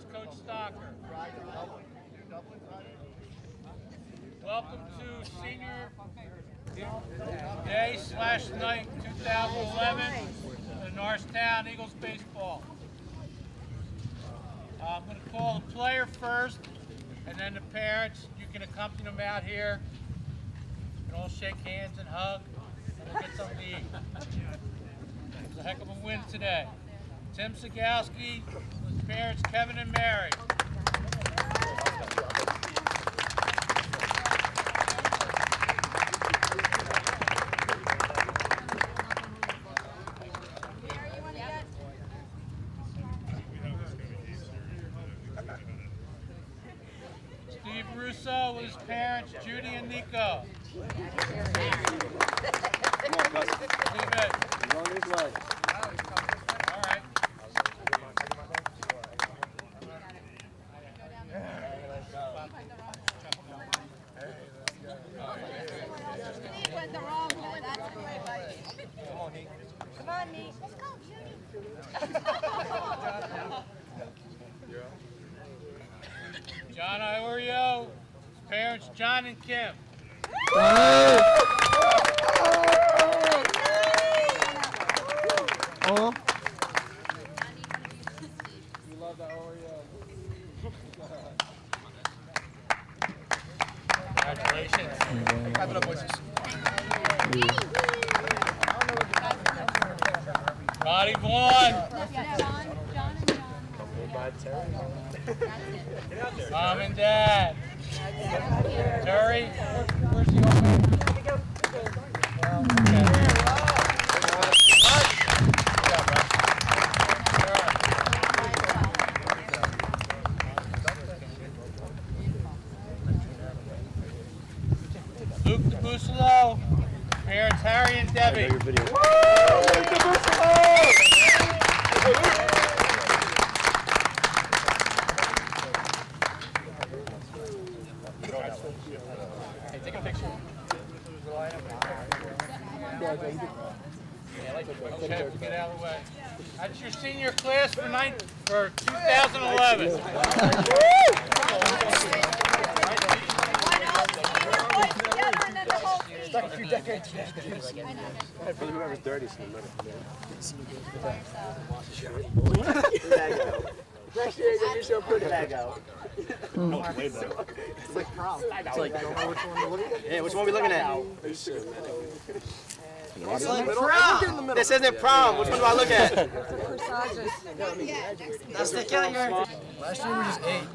Parents, Coach Stocker. Welcome to Senior Day/Night 2011 the Norristown Eagles baseball. I'm going to call the player first, and then the parents. You can accompany them out here. You can all shake hands and hug, and we'll get something to eat. It was a heck of a win today. Tim Sagowski with parents Kevin and Mary. Steve Russo with his parents Judy and Nico. All right. Steve went the wrong way. That's the way, buddy. Come on, Nick. Let's go, Judy. John Iorio, parents John and Kim. You love the Oreo. Congratulations. Clap it up, boys. Roddy Vaughn. Mom and Dad. Terry. Where's the old man? Luke DeBusolo, parents Harry and Debbie. Hey, take a picture. Okay, get out of the way. That's your senior class for 2011. Stuck a few decades. I believe whoever's dirty is in the Next year, you're going to be so pretty. Lag out. It's like prom. It's like, don't know which one we're looking at? Yeah, which one are we looking at? It's like prom. This isn't prom. Which one do I look at? That's the killer. Last year we just ate.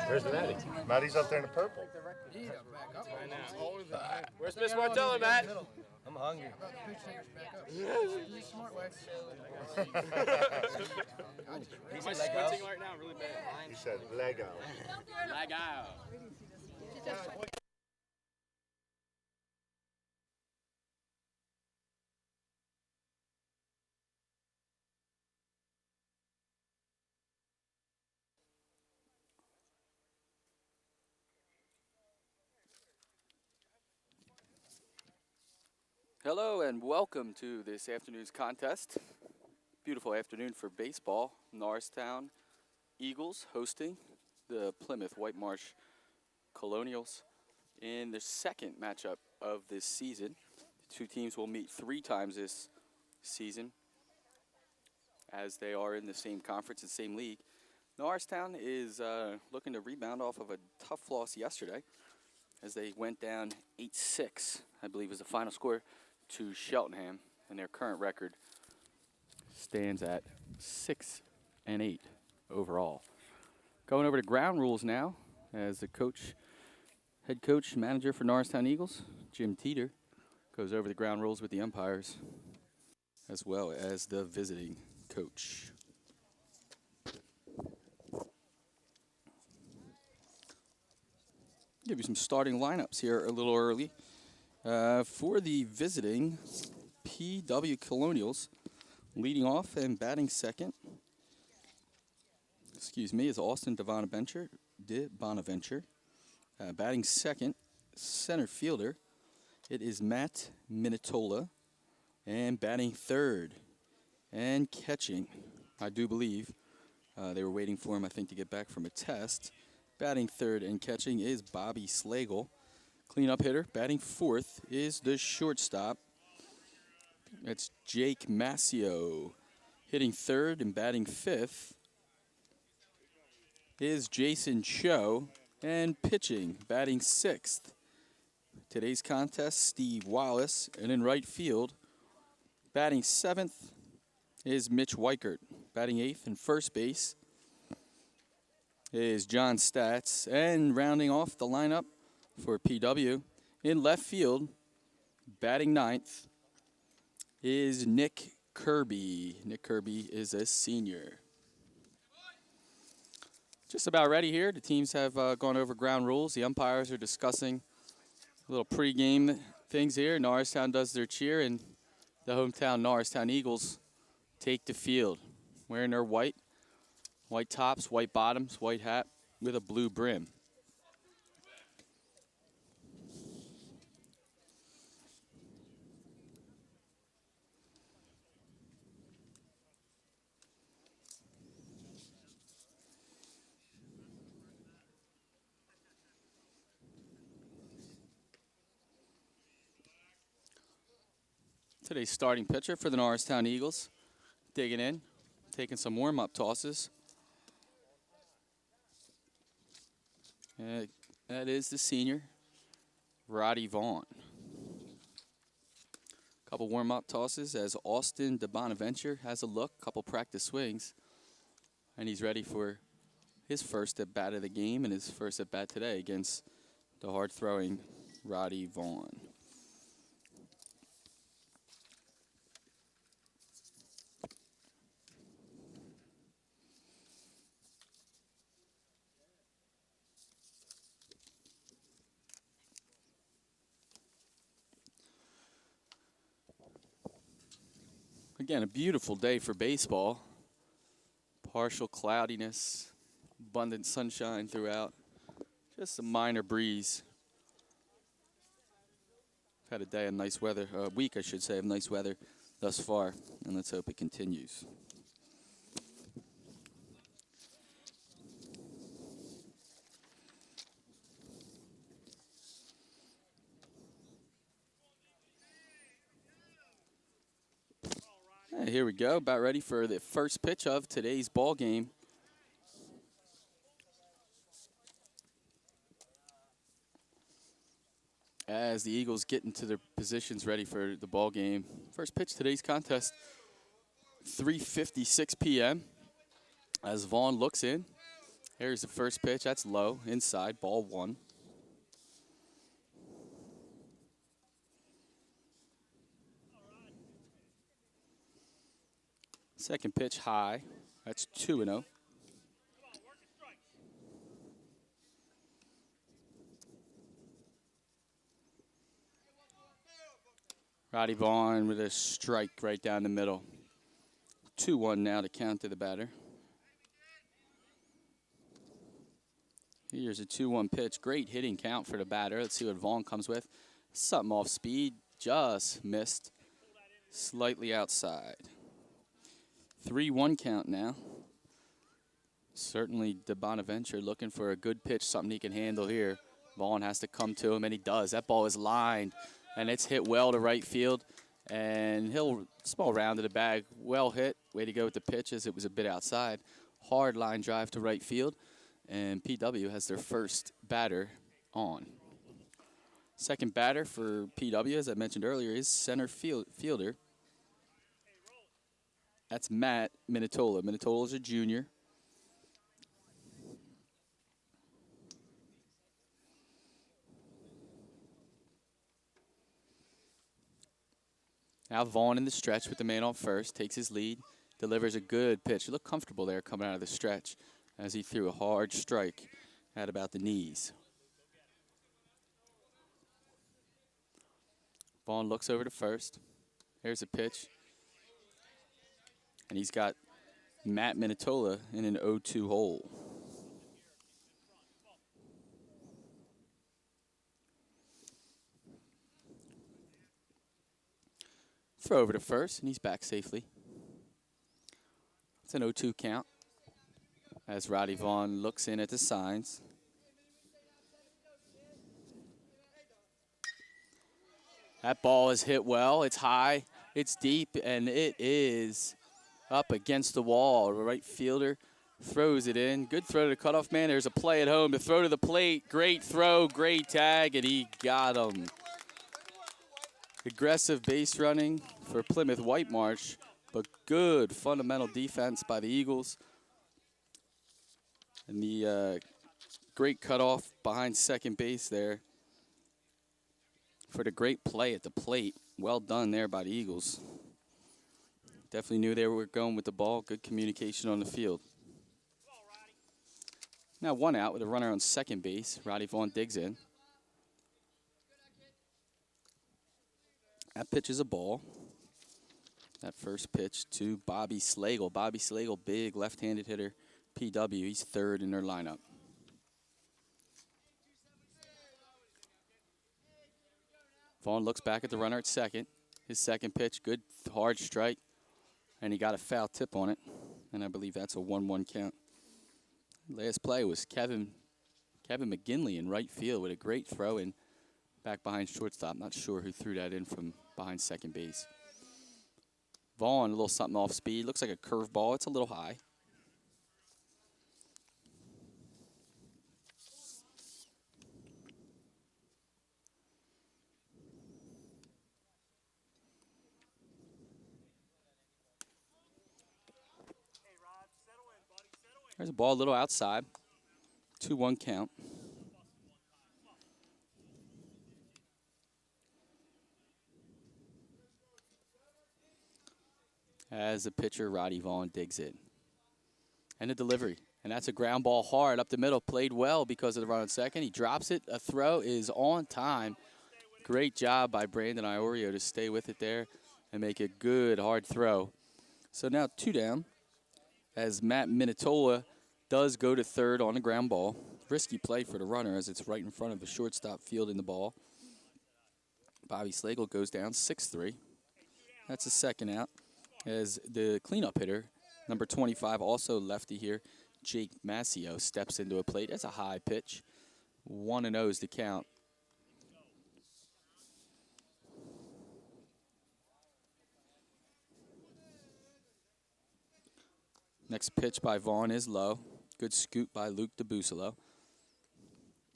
Where's Maddie? Maddie's up there in the purple. Where's Miss Martella, Matt? I'm hungry. Smart way. He's squinting right now really bad. He said Lego. Lego. Hello and welcome to this afternoon's contest. Beautiful afternoon for baseball. Norristown Eagles hosting the Plymouth White Marsh Colonials in their second matchup of this season. The two teams will meet 3 times this season as they are in the same conference and same league. Norristown is looking to rebound off of a tough loss yesterday as they went down 8-6, I believe was the final score, to Cheltenham, and their current record stands at 6-8 overall. Going over to ground rules now, as the head coach, manager for Norristown Eagles, Jim Teeter, goes over the ground rules with the umpires, as well as the visiting coach. Give you some starting lineups here a little early. For the visiting PW Colonials, leading off and batting second, is Austin DeBonaventure. Batting second, center fielder, it is Matt Minatola. And batting third and catching, I do believe, They were waiting for him, I think, to get back from a test. Batting third and catching is Bobby Slagle. Cleanup hitter, batting fourth, is the shortstop. That's Jake Massio. Hitting third and batting fifth is Jason Cho. And pitching, batting sixth. Today's contest, Steve Wallace. And in right field, batting seventh is Mitch Weichert. Batting eighth and first base is John Statz. And rounding off the lineup for PW, in left field, batting ninth, is Nick Kirby. Nick Kirby is a senior. Just about ready here. The teams have gone over ground rules. The umpires are discussing a little pregame things here. Norristown does their cheer, and the hometown Norristown Eagles take the field. Wearing their white tops, white bottoms, white hat with a blue brim. Today's starting pitcher for the Norristown Eagles, digging in, taking some warm-up tosses. That is the senior, Roddy Vaughn. Couple warm-up tosses as Austin DeBonaventure has a look, couple practice swings, and he's ready for his first at-bat of the game and his first at-bat today against the hard-throwing Roddy Vaughn. Again, a beautiful day for baseball. Partial cloudiness, abundant sunshine throughout. Just a minor breeze. Had a day of nice weather, a week I should say, of nice weather thus far, and let's hope it continues. Here we go, about ready for the first pitch of today's ball game. As the Eagles get into their positions ready for the ball game. First pitch today's contest, 3:56 p.m. As Vaughn looks in. Here's the first pitch, that's low, inside, ball one. Second pitch high, that's 2-0. Roddy Vaughn with a strike right down the middle. 2-1 now to count to the batter. Here's a 2-1 pitch. Great hitting count for the batter. Let's see what Vaughn comes with. Something off speed, just missed. Slightly outside. 3-1 count now. Certainly DeBonaventure looking for a good pitch, something he can handle here. Vaughn has to come to him, and he does. That ball is lined, and it's hit well to right field. And he'll small round to the bag. Well hit. Way to go with the pitch as it was a bit outside. Hard line drive to right field. And PW has their first batter on. Second batter for PW, as I mentioned earlier, is center fielder. That's Matt Minatola. Minatola's a junior. Now Vaughn in the stretch with the man on first, takes his lead, delivers a good pitch. He looked comfortable there coming out of the stretch as he threw a hard strike at about the knees. Vaughn looks over to first. There's a pitch. And he's got Matt Minatola in an 0-2 hole. Throw over to first, and he's back safely. It's an 0-2 count. as Roddy Vaughn looks in at the signs. That ball is hit well. It's high, it's deep, and it is up against the wall. The right fielder throws it in. Good throw to the cutoff man. There's a play at home. The throw to the plate. Great throw, great tag, and he got him. Aggressive base running for Plymouth White Marsh, but good fundamental defense by the Eagles. And the great cutoff behind second base there for the great play at the plate. Well done there by the Eagles. Definitely knew they were going with the ball. Good communication on the field. Now 1 out with a runner on second base. Roddy Vaughn digs in. That pitch is a ball. That first pitch to Bobby Slagle. Bobby Slagle, big left-handed hitter. PW, he's third in their lineup. Vaughn looks back at the runner at second. His second pitch, good hard strike. And he got a foul tip on it. And I believe that's a 1-1 count. Last play was Kevin McGinley in right field with a great throw in back behind shortstop. Not sure who threw that in from behind second base. Vaughn, a little something off speed. Looks like a curveball. It's a little high. There's a ball a little outside. 2-1 count. As the pitcher, Roddy Vaughn, digs in. And the delivery. And that's a ground ball hard up the middle. Played well because of the run on second. He drops it. A throw is on time. Great job by Brandon Iorio to stay with it there and make a good hard throw. So now 2 down as Matt Minatola does go to third on the ground ball. Risky play for the runner as it's right in front of the shortstop fielding the ball. Bobby Slagle goes down 6-3. That's the second out as the cleanup hitter, number 25, also lefty here, Jake Mascio, steps into a plate. That's a high pitch. 1-0 is the count. Next pitch by Vaughn is low. Good scoop by Luke DeBusolo.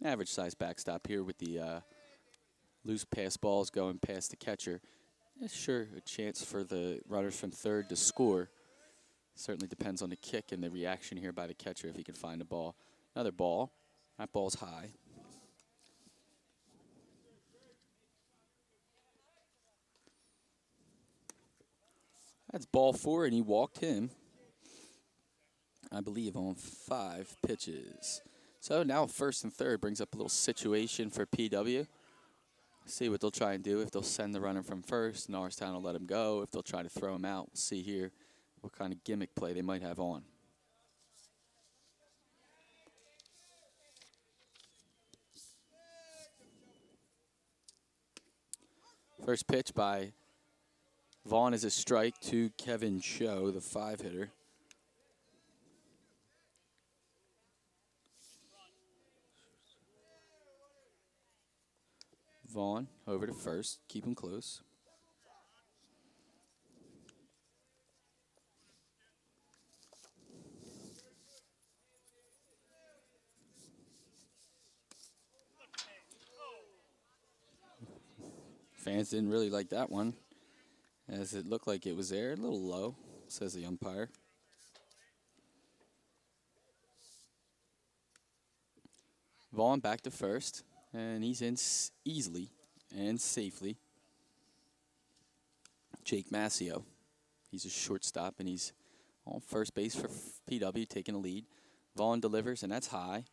Average size backstop here with the loose pass balls going past the catcher. Sure, a chance for the runners from third to score. Certainly depends on the kick and the reaction here by the catcher if he can find the ball. Another ball. That ball's high. That's ball 4, and he walked him, I believe, on 5 pitches. So now first and third brings up a little situation for PW. See what they'll try and do. If they'll send the runner from first, Norristown will let him go. If they'll try to throw him out, we'll see here what kind of gimmick play they might have on. First pitch by Vaughn is a strike to Kevin Cho, the 5-hitter. Vaughn over to first. Keep him close. Fans didn't really like that one, as it looked like it was there. A little low, says the umpire. Vaughn back to first. And he's in easily and safely. Jake Mascio. He's a shortstop, and he's on first base for PW, taking a lead. Vaughn delivers, and that's high.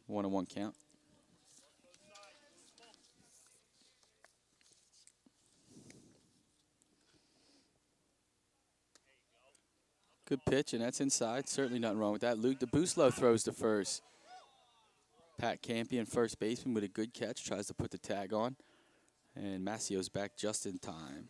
1-1 count. Good pitch, and that's inside. Certainly nothing wrong with that. Luke DeBusolo throws to first. Pat Campion, first baseman, with a good catch. Tries to put the tag on. And Maccio's back just in time.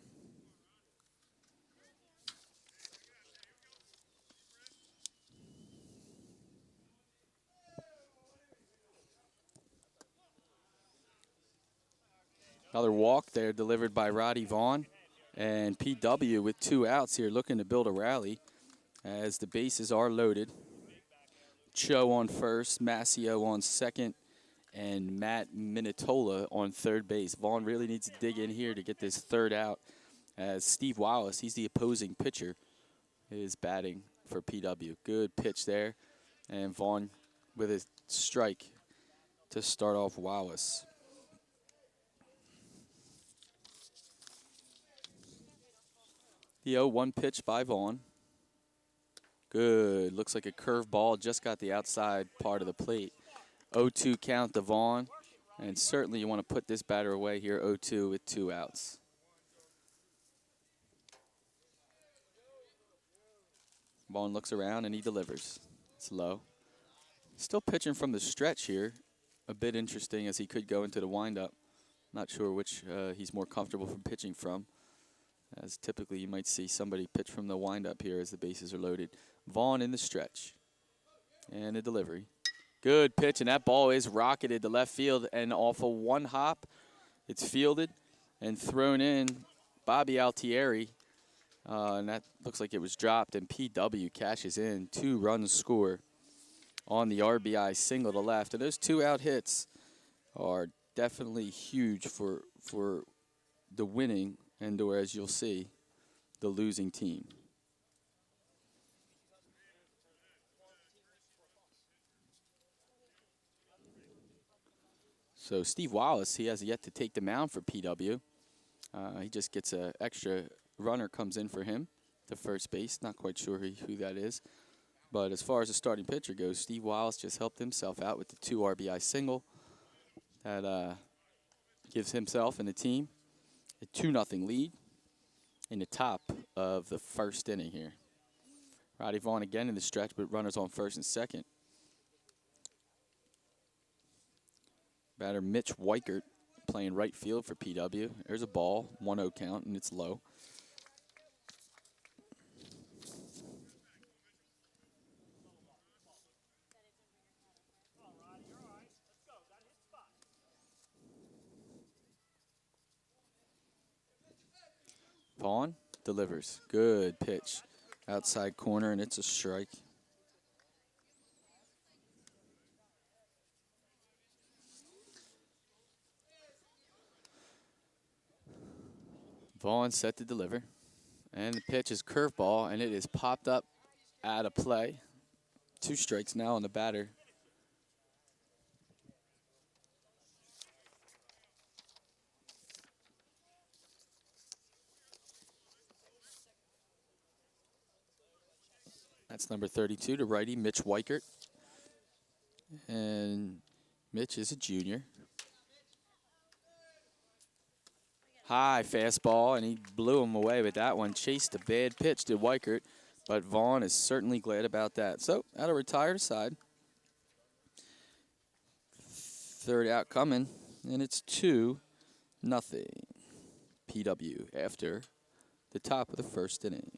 Another walk there delivered by Roddy Vaughn. And PW with 2 outs here looking to build a rally as the bases are loaded. Cho on first, Mascio on second, and Matt Minatola on third base. Vaughn really needs to dig in here to get this 3rd out as Steve Wallace, he's the opposing pitcher, is batting for PW. Good pitch there. And Vaughn with a strike to start off Wallace. The 0-1 pitch by Vaughn. Good. Looks like a curveball. Just got the outside part of the plate. 0-2 count to Vaughn. And certainly you want to put this batter away here. 0-2 with 2 outs. Vaughn looks around and he delivers. It's low. Still pitching from the stretch here. A bit interesting as he could go into the windup. Not sure which he's more comfortable from pitching from, as typically you might see somebody pitch from the windup here as the bases are loaded. Vaughn in the stretch. And a delivery. Good pitch, and that ball is rocketed to left field, and off of 1 hop, it's fielded and thrown in. Bobby Altieri, and that looks like it was dropped, and PW cashes in. 2 runs score on the RBI single to left. And those 2 out hits are definitely huge for the winning and, or as you'll see, the losing team. So Steve Wallace, he has yet to take the mound for PW. He just gets an extra runner comes in for him to first base. Not quite sure who that is. But as far as the starting pitcher goes, Steve Wallace just helped himself out with the 2 RBI single. That gives himself and the team a 2-0 lead in the top of the 1st inning here. Roddy Vaughn again in the stretch, but runners on first and second. Batter Mitch Weichert playing right field for PW. There's a ball, 1-0 count, and it's low. Vaughn delivers. Good pitch. Outside corner, and it's a strike. Vaughn set to deliver. And the pitch is curveball, and it is popped up out of play. 2 strikes now on the batter. That's number 32 to righty, Mitch Weichert. And Mitch is a junior. High fastball, and he blew him away with that one. Chased a bad pitch to Weichert, but Vaughn is certainly glad about that. So, out of retired side. 3rd out coming, and it's 2-0 PW after the top of the 1st inning.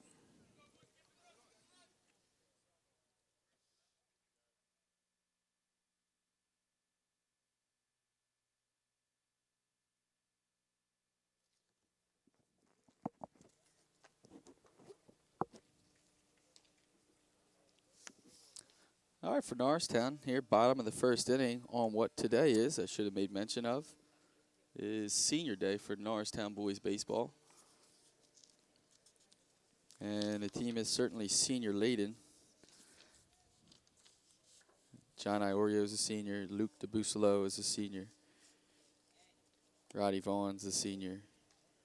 All right, for Norristown here, bottom of the 1st inning on what today is, I should have made mention of, is senior day for Norristown boys baseball. And the team is certainly senior laden. John Iorio is a senior. Luke DeBusolo is a senior. Roddy Vaughn's a senior.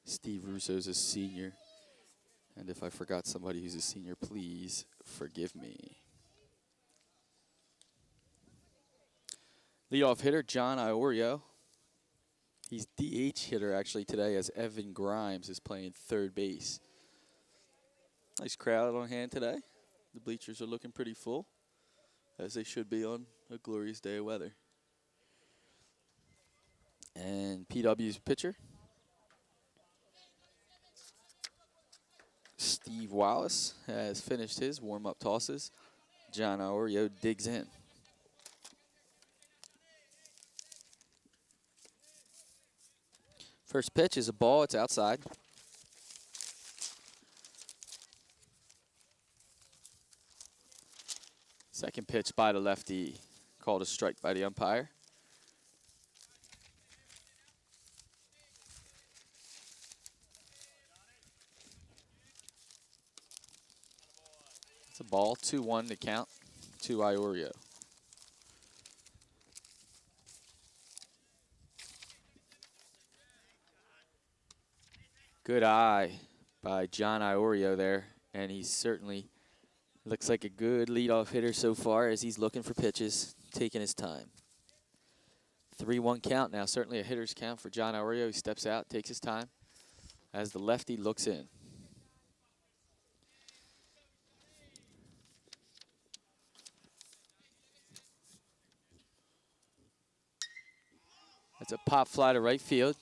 Steve Russo's a senior. And if I forgot somebody who's a senior, please forgive me. Leadoff hitter, John Iorio. He's DH hitter actually today as Evan Grimes is playing 3rd base. Nice crowd on hand today. The bleachers are looking pretty full, as they should be on a glorious day of weather. And PW's pitcher, Steve Wallace, has finished his warm-up tosses. John Iorio digs in. First pitch is a ball. It's outside. Second pitch by the lefty, called a strike by the umpire. It's a ball, 2-1 to count to Iorio. Good eye by John Iorio there, and he certainly looks like a good leadoff hitter so far as he's looking for pitches, taking his time. 3-1 count now, certainly a hitter's count for John Iorio. He steps out, takes his time as the lefty looks in. That's a pop fly to right field.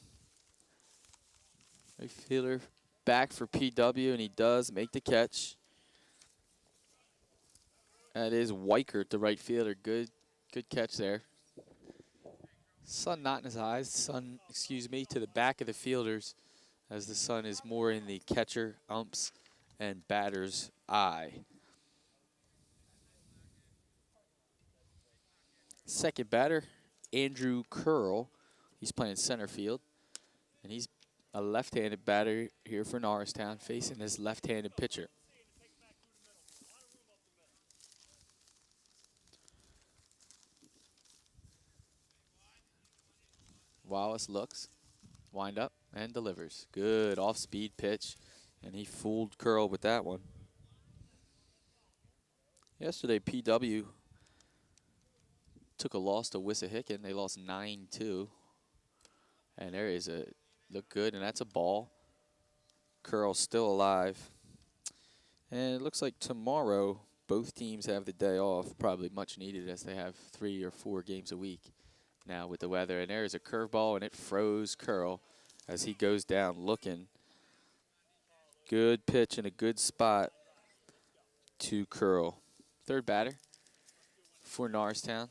Right fielder back for PW, and he does make the catch. That is Weichert, the right fielder. Good catch there. Sun not in his eyes. Sun, excuse me, to the back of the fielders, as the sun is more in the catcher, umps, and batter's eye. Second batter, Andrew Curl. He's playing center field, and he's a left-handed batter here for Norristown, facing this left-handed pitcher. Wallace looks, wind up, and delivers. Good off-speed pitch, and he fooled Curl with that one. Yesterday, PW took a loss to Wissahickon. They lost 9-2. And there is a look good, and that's a ball. Curl's still alive. And it looks like tomorrow both teams have the day off, probably much needed as they have 3 or 4 games a week now with the weather. And there's a curveball, and it froze Curl as he goes down looking. Good pitch in a good spot to Curl. Third batter for Norristown,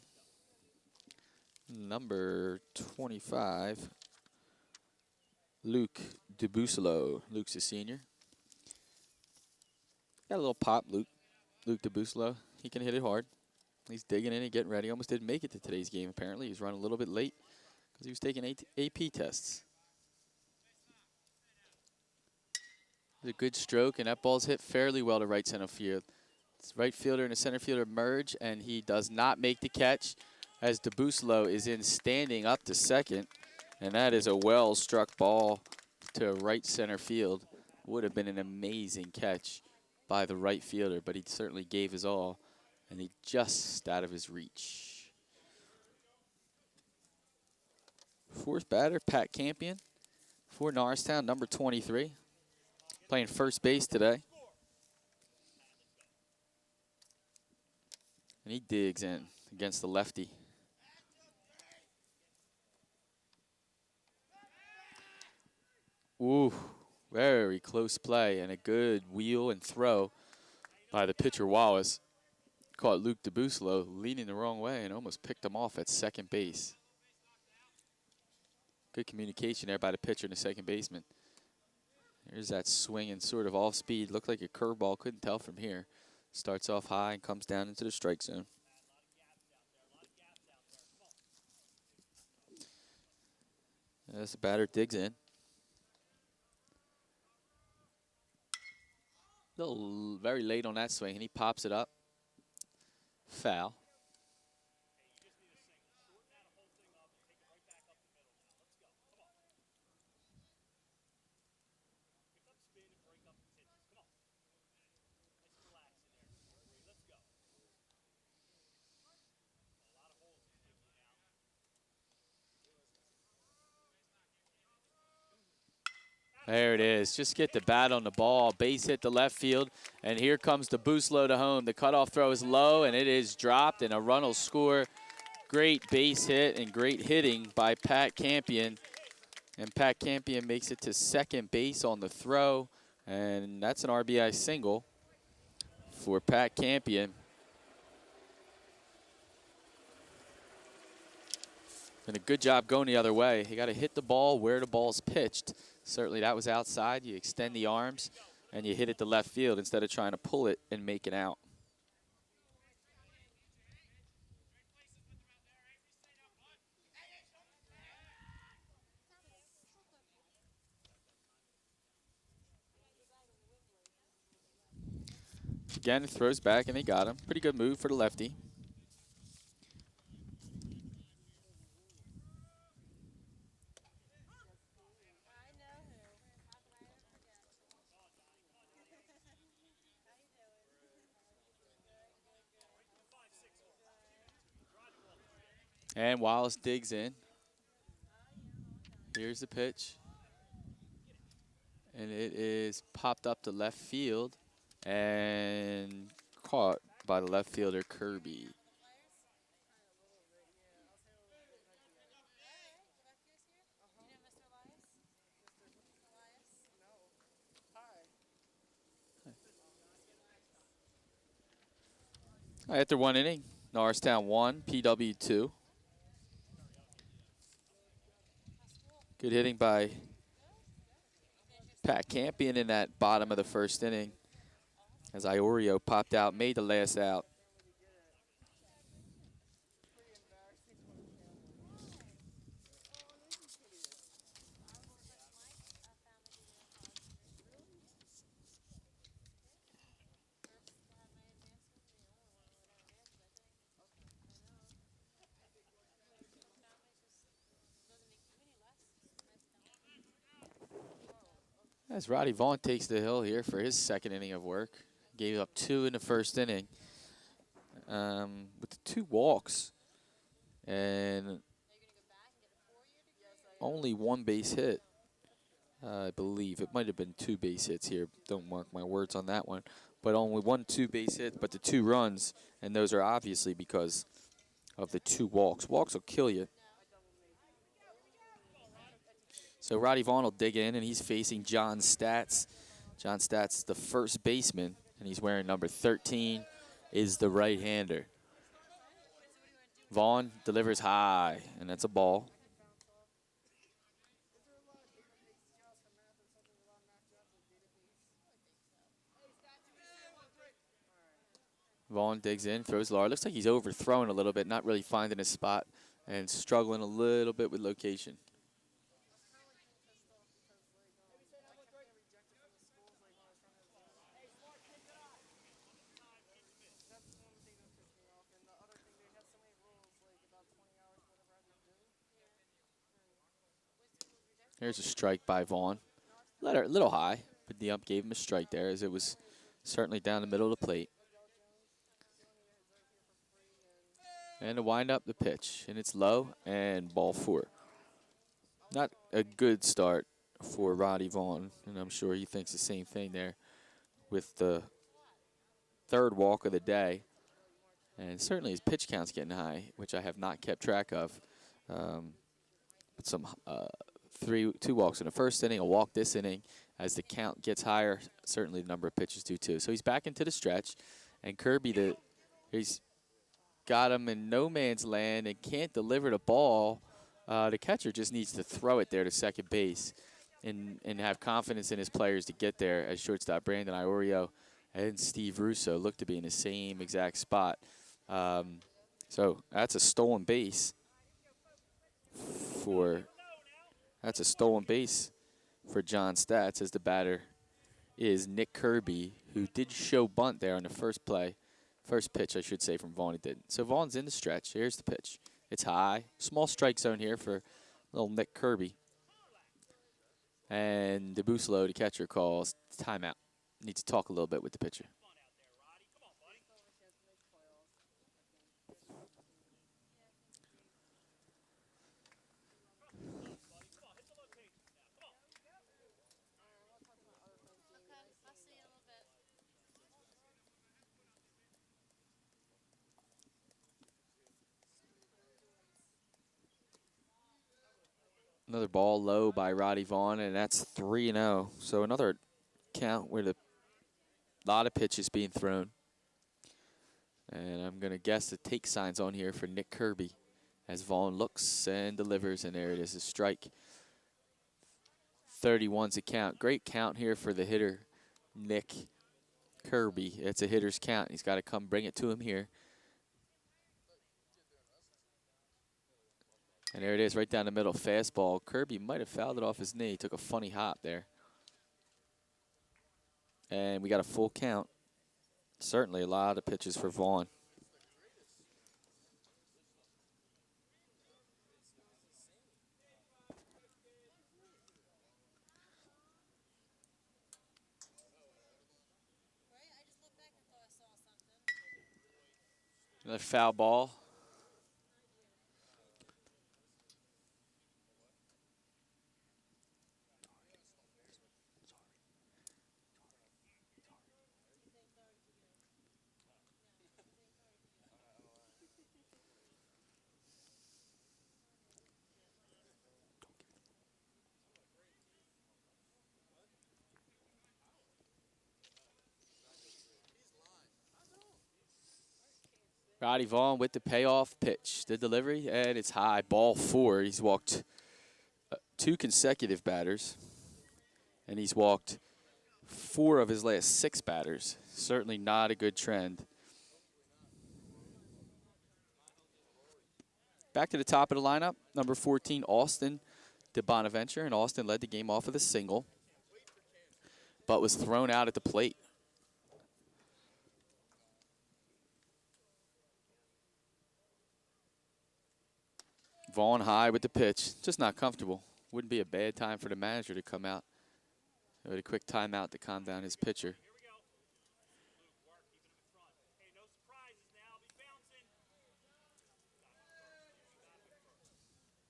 number 25, Luke DeBusolo. Luke's a senior. Got a little pop, Luke DeBusolo. He can hit it hard. He's digging in and getting ready. Almost didn't make it to today's game, apparently. He's running a little bit late because he was taking AP tests. It's a good stroke, and that ball's hit fairly well to right center field. It's right fielder and a center fielder merge, and he does not make the catch as DeBusolo is in standing up to second. And that is a well-struck ball to right center field. Would have been an amazing catch by the right fielder, but he certainly gave his all, and he just out of his reach. Fourth batter, Pat Campion for Norristown, number 23, playing first base today. And he digs in against the lefty. Ooh, very close play and a good wheel and throw by the pitcher Wallace. Caught Luke DeBusolo leaning the wrong way and almost picked him off at second base. Good communication there by the pitcher and the second baseman. Here's that swing and sort of off speed. Looked like a curveball, couldn't tell from here. Starts off high and comes down into the strike zone. As the batter digs in. Very late on that swing, and he pops it up. Foul. There it is. Just get the bat on the ball. Base hit to left field. And here comes DeBusolo to home. The cutoff throw is low, and it is dropped, and a run will score. Great base hit and great hitting by Pat Campion. And Pat Campion makes it to second base on the throw. And that's an RBI single for Pat Campion. And a good job going the other way. You got to hit the ball where the ball's pitched. Certainly that was outside. You extend the arms and you hit it to left field instead of trying to pull it and make it out. Again, it throws back and they got him. Pretty good move for the lefty. And Wallace digs in. Here's the pitch. And it is popped up to left field and caught by the left fielder, Kirby. After 1 inning, Norristown 1, PW 2. Good hitting by Pat Campion in that bottom of the first inning as Iorio popped out, made the last out. As Roddy Vaughn takes the hill here for his second inning of work. Gave up 2 in the first inning with the 2 walks and only 1 base hit. I believe it might have been 2 base hits here. Don't mark my words on that one. But only 1 2-base hit, but the 2 runs, and those are obviously because of the 2 walks. Walks will kill you. So Roddy Vaughn will dig in, and he's facing John Statz. John Statz, the first baseman, and he's wearing number 13, is the right-hander. Vaughn delivers high, and that's a ball. Vaughn digs in, throws low. Looks like he's overthrown a little bit, not really finding his spot, and struggling a little bit with location. Here's a strike by Vaughn. A little high, but the ump gave him a strike there as it was certainly down the middle of the plate. And to wind up the pitch, and it's low and ball 4. Not a good start for Roddy Vaughn, and I'm sure he thinks the same thing there with the 3rd walk of the day. And certainly his pitch count's getting high, which I have not kept track of. But some 2 walks in the first inning, a walk this inning. As the count gets higher, certainly the number of pitches do too. So he's back into the stretch, and Kirby, he's got him in no man's land and can't deliver the ball. The catcher just needs to throw it there to second base and have confidence in his players to get there, as shortstop Brandon Iorio and Steve Russo look to be in the same exact spot. So that's a stolen base for John Statz, as the batter is Nick Kirby, who did show bunt there on the first pitch, I should say, from Vaughn. He didn't. So Vaughn's in the stretch. Here's the pitch. It's high. Small strike zone here for little Nick Kirby. And DeBusolo, the catcher, calls timeout. Needs to talk a little bit with the pitcher. Another ball low by Roddy Vaughn, and that's 3-0. So another count where a lot of pitches being thrown. And I'm going to guess the take signs on here for Nick Kirby as Vaughn looks and delivers, and there it is, a strike. 31's a count. Great count here for the hitter, Nick Kirby. It's a hitter's count. He's got to come bring it to him here. And there it is, right down the middle, fastball. Kirby might have fouled it off his knee. Took a funny hop there. And we got a full count. Certainly a lot of pitches for Vaughn. Another foul ball. Roddy Vaughn with the payoff pitch. The delivery, and it's high. Ball 4. He's walked 2 consecutive batters, and he's walked 4 of his last 6 batters. Certainly not a good trend. Back to the top of the lineup, number 14, Austin DeBonaventure, and Austin led the game off with a single, but was thrown out at the plate. Vaughn high with the pitch, just not comfortable. Wouldn't be a bad time for the manager to come out with a quick timeout to calm down his pitcher.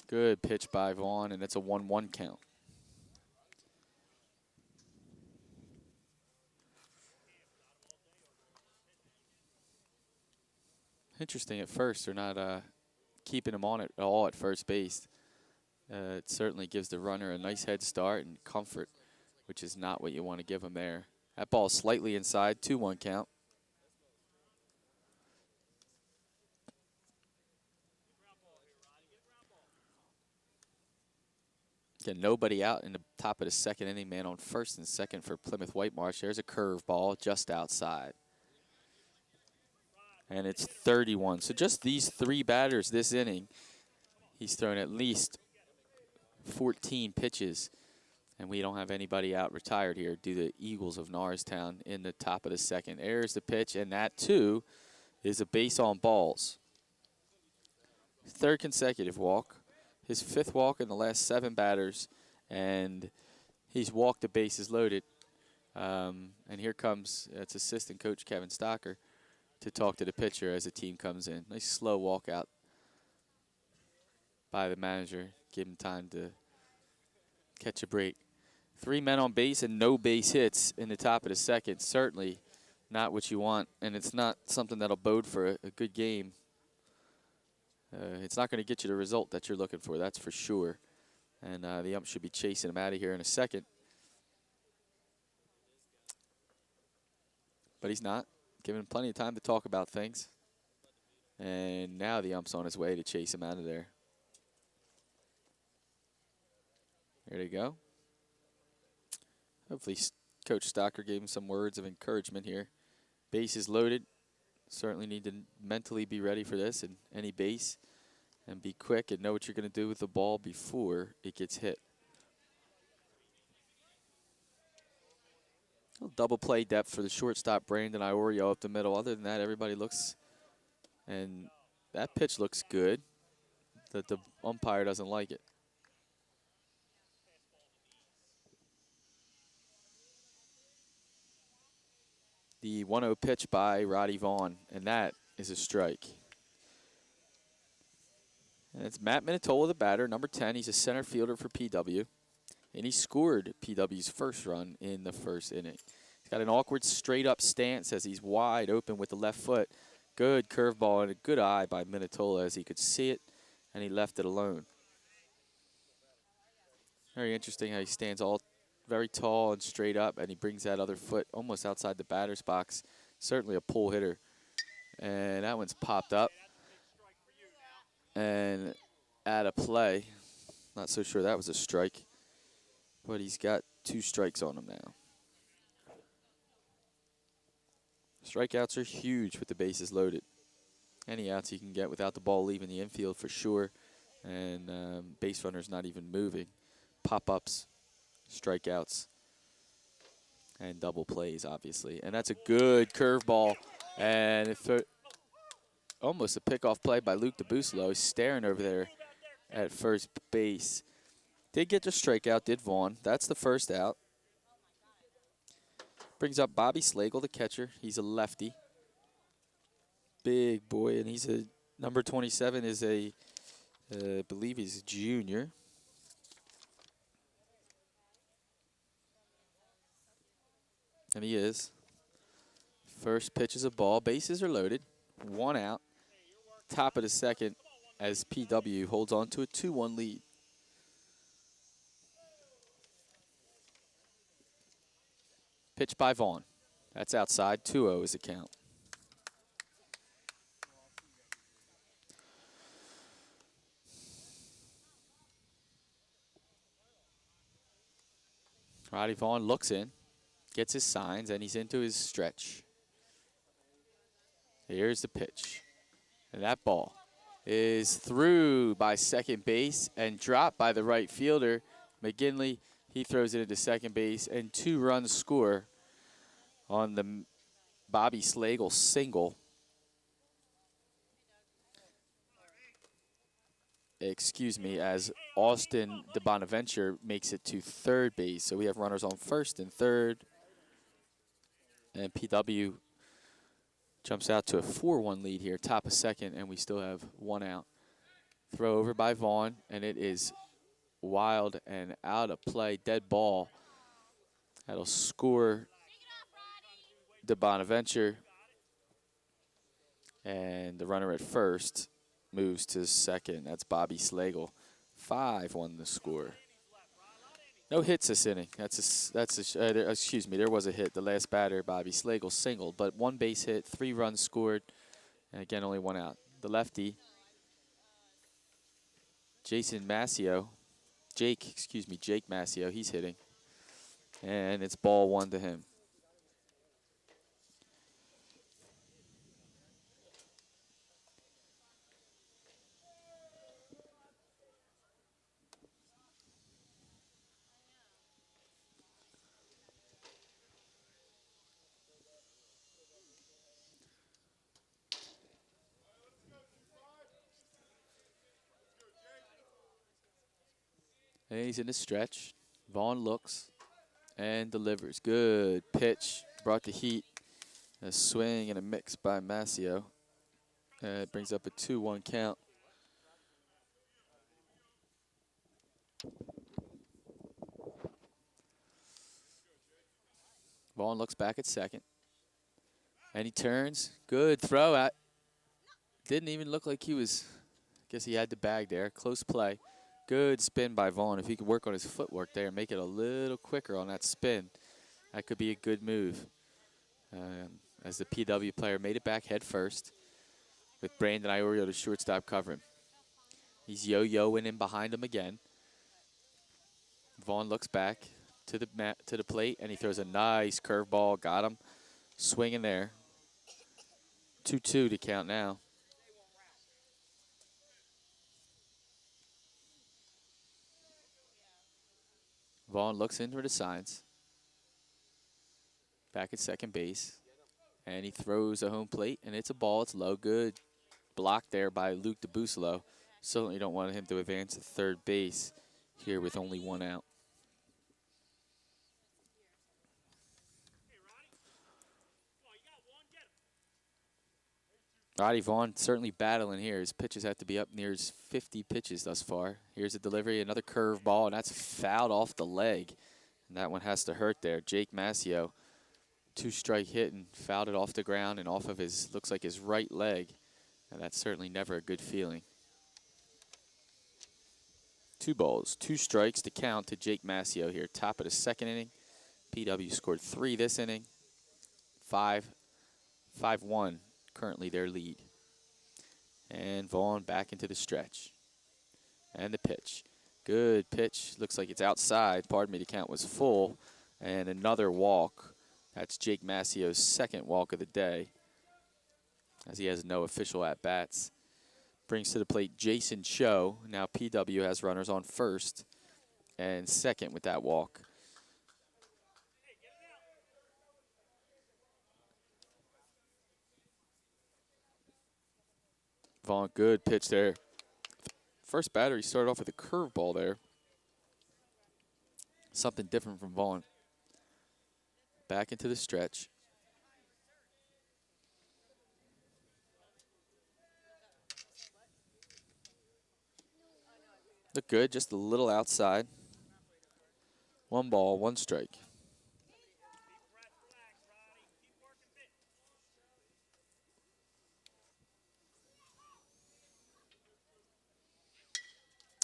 Good pitch by Vaughn, and it's a 1-1 count. Interesting at first. They're not keeping him on it at all at first base. It certainly gives the runner a nice head start and comfort, which is not what you want to give him there. That ball slightly inside, 2-1 count. Again, nobody out in the top of the second inning, man on first and second for Plymouth White Marsh. There's a curve ball just outside. And it's 31. So just these 3 batters this inning, he's thrown at least 14 pitches. And we don't have anybody out retired here due to the Eagles of Norristown in the top of the second. There's the pitch, and that, too, is a base on balls. 3rd consecutive walk. His 5th walk in the last 7 batters, and he's walked the bases loaded. And here comes it's assistant coach Kevin Stocker to talk to the pitcher as the team comes in. Nice slow walk out by the manager. Give him time to catch a break. 3 men on base and no base hits in the top of the second. Certainly not what you want, and it's not something that'll bode for a good game. It's not going to get you the result that you're looking for, that's for sure. And the ump should be chasing him out of here in a second. But he's not. Giving him plenty of time to talk about things. And now the ump's on his way to chase him out of there. There they go. Hopefully Coach Stocker gave him some words of encouragement here. Bases loaded. Certainly need to mentally be ready for this and any base and be quick and know what you're going to do with the ball before it gets hit. Double play depth for the shortstop, Brandon Iorio up the middle. Other than that, everybody looks, and that pitch looks good. The umpire doesn't like it. The 1-0 pitch by Roddy Vaughn, and that is a strike. And it's Matt Minatola, the batter, number 10. He's a center fielder for PW, and he scored PW's first run in the first inning. He's got an awkward straight-up stance as he's wide open with the left foot. Good curveball and a good eye by Minatola as he could see it, and he left it alone. Very interesting how he stands all very tall and straight up, and he brings that other foot almost outside the batter's box. Certainly a pull hitter. And that one's popped up. and add a play. Not so sure that was a strike, but he's got 2 strikes on him now. Strikeouts are huge with the bases loaded. Any outs you can get without the ball leaving the infield for sure, and base runners not even moving. Pop-ups, strikeouts, and double plays, obviously. And that's a good curveball, and almost a pickoff play by Luke DeBusolo. He's staring over there at first base. Did get the strikeout, did Vaughn. That's the first out. Brings up Bobby Slagle, the catcher. He's a lefty. Big boy, and he's a number 27 is I believe he's a junior. And he is. First pitch is a ball. Bases are loaded. 1 out. Top of the second as PW holds on to a 2-1 lead. Pitch by Vaughn. That's outside. 2-0 is the count. Roddy Vaughn looks in, gets his signs, and he's into his stretch. Here's the pitch. And that ball is through by second base and dropped by the right fielder. McGinley, he throws it into second base, and 2 runs score on the Bobby Slagle single. Excuse me, as Austin DeBonaventure makes it to third base. So we have runners on first and third. And PW jumps out to a 4-1 lead here, top of second, and we still have 1 out. Throw over by Vaughn, and it is wild and out of play. Dead ball. That'll score DeBonaventure. And the runner at first moves to second. That's Bobby Slagle. 5-1 the score. No hits this inning. Excuse me, there was a hit. The last batter, Bobby Slagle, singled, but 1 base hit, 3 runs scored, and again, only 1 out. The lefty, Jake Mascio, he's hitting, and it's ball 1 to him. And he's in the stretch. Vaughn looks and delivers. Good pitch. Brought the heat. A swing and a mix by Mascio. It brings up a 2-1 count. Vaughn looks back at second. And he turns. Good throw out. Didn't even look like he was, guess he had the bag there. Close play. Good spin by Vaughn. If he could work on his footwork there and make it a little quicker on that spin, that could be a good move. As the PW player made it back head first with Brandon Iorio, the shortstop, covering. He's yo-yoing in behind him again. Vaughn looks back to the plate, and he throws a nice curveball. Got him. Swinging there. 2-2 to count now. Vaughn looks into the signs. Back at second base. And he throws a home plate, and it's a ball. It's low. Good block there by Luke DeBusolo. Certainly don't want him to advance to third base here with only 1 out. Roddy Vaughn certainly battling here. His pitches have to be up near his 50 pitches thus far. Here's a delivery, another curve ball, and that's fouled off the leg. And that one has to hurt there. Jake Mascio, 2-strike hit and fouled it off the ground and off of his, looks like his right leg. And that's certainly never a good feeling. 2 balls, 2 strikes to count to Jake Mascio here. Top of the second inning. PW scored 3 this inning. 5-1 currently their lead. And Vaughn back into the stretch. And the pitch. Good pitch. Looks like it's outside. Pardon me, the count was full. And another walk. That's Jake Massio's second walk of the day, as he has no official at-bats. Brings to the plate Jason Cho. Now PW has runners on first and second with that walk. Vaughn, good pitch there. First batter, he started off with a curveball there. Something different from Vaughn. Back into the stretch. Look good, just a little outside. 1 ball, 1 strike.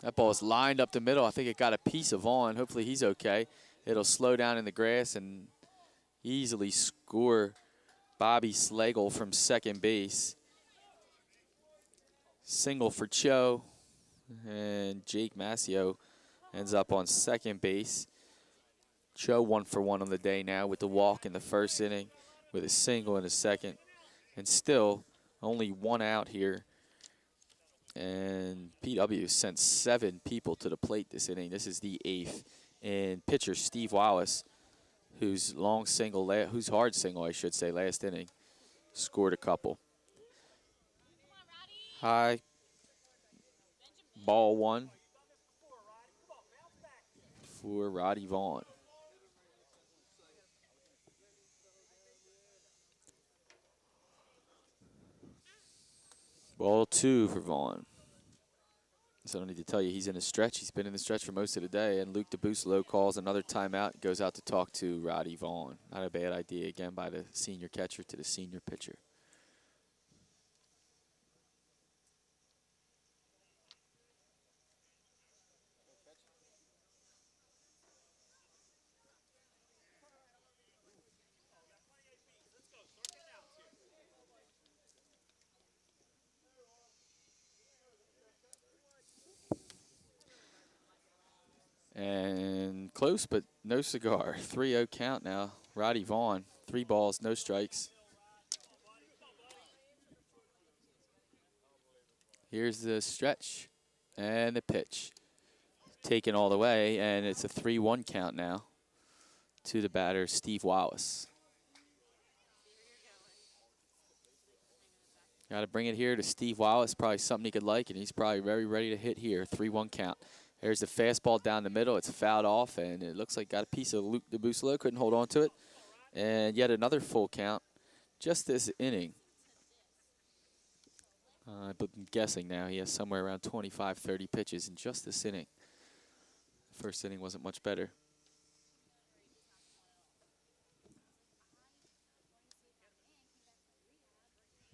That ball is lined up the middle. I think it got a piece of Vaughn. Hopefully he's okay. It'll slow down in the grass and easily score Bobby Slagle from second base. Single for Cho. And Jake Massio ends up on second base. Cho 1 for 1 on the day now with the walk in the first inning, with a single in the second. And still only 1 out here. And PW sent 7 people to the plate this inning. This is the 8th. And pitcher Steve Wallace, whose hard single, I should say, last inning, scored a couple. High, ball 1 for Roddy Vaughn. Ball 2 for Vaughn. So I don't need to tell you, he's in a stretch. He's been in the stretch for most of the day. And Luke DeBusolo calls another timeout and goes out to talk to Roddy Vaughn. Not a bad idea, again, by the senior catcher to the senior pitcher. And close, but no cigar. 3-0 count now. Roddy Vaughn, 3 balls, no strikes. Here's the stretch and the pitch. Taken all the way, and it's a 3-1 count now to the batter, Steve Wallace. Got to bring it here to Steve Wallace. Probably something he could like, and he's probably very ready to hit here. 3-1 count. There's the fastball down the middle. It's fouled off, and it looks like got a piece of Luke DeBusolo. Couldn't hold on to it. And yet another full count just this inning. But I'm guessing now he has somewhere around 25, 30 pitches in just this inning. First inning wasn't much better.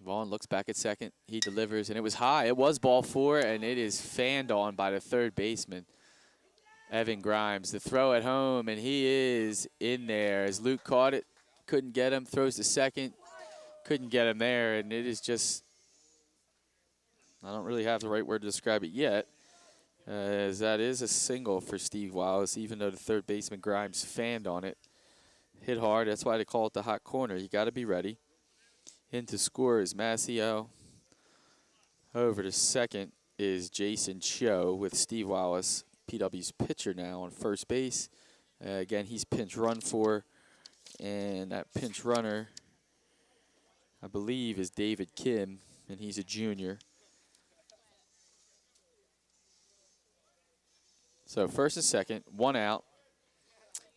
Vaughn looks back at second. He delivers, and it was high. It was ball 4, and it is fanned on by the third baseman, Evan Grimes. The throw at home, and he is in there. As Luke caught it, couldn't get him, throws to second, couldn't get him there, and it is just, I don't really have the right word to describe it yet, as that is a single for Steve Wallace, even though the third baseman Grimes fanned on it. Hit hard. That's why they call it the hot corner. You got to be ready. In to score is Massio. Over to second is Jason Cho with Steve Wallace, PW's pitcher now on first base. Again, he's pinch run for, and that pinch runner, I believe, is David Kim, and he's a junior. So first and second, 1 out.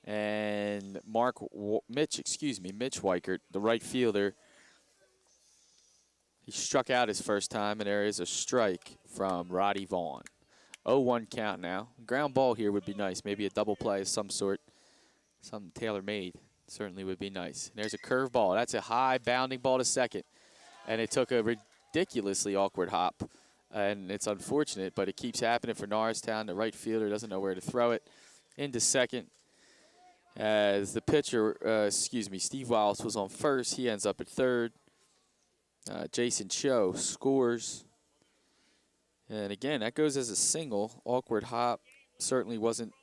And Mitch Weichert, the right fielder, he struck out his first time, and there is a strike from Roddy Vaughn. 0-1 count now. Ground ball here would be nice. Maybe a double play of some sort. Something tailor-made certainly would be nice. And there's a curve ball. That's a high bounding ball to second. And it took a ridiculously awkward hop. And it's unfortunate, but it keeps happening for Norristown. The right fielder doesn't know where to throw it. Into second. As the pitcher, Steve Wallace was on first. He ends up at third. Jason Cho scores And again, that goes as a single. Awkward hop certainly wasn't,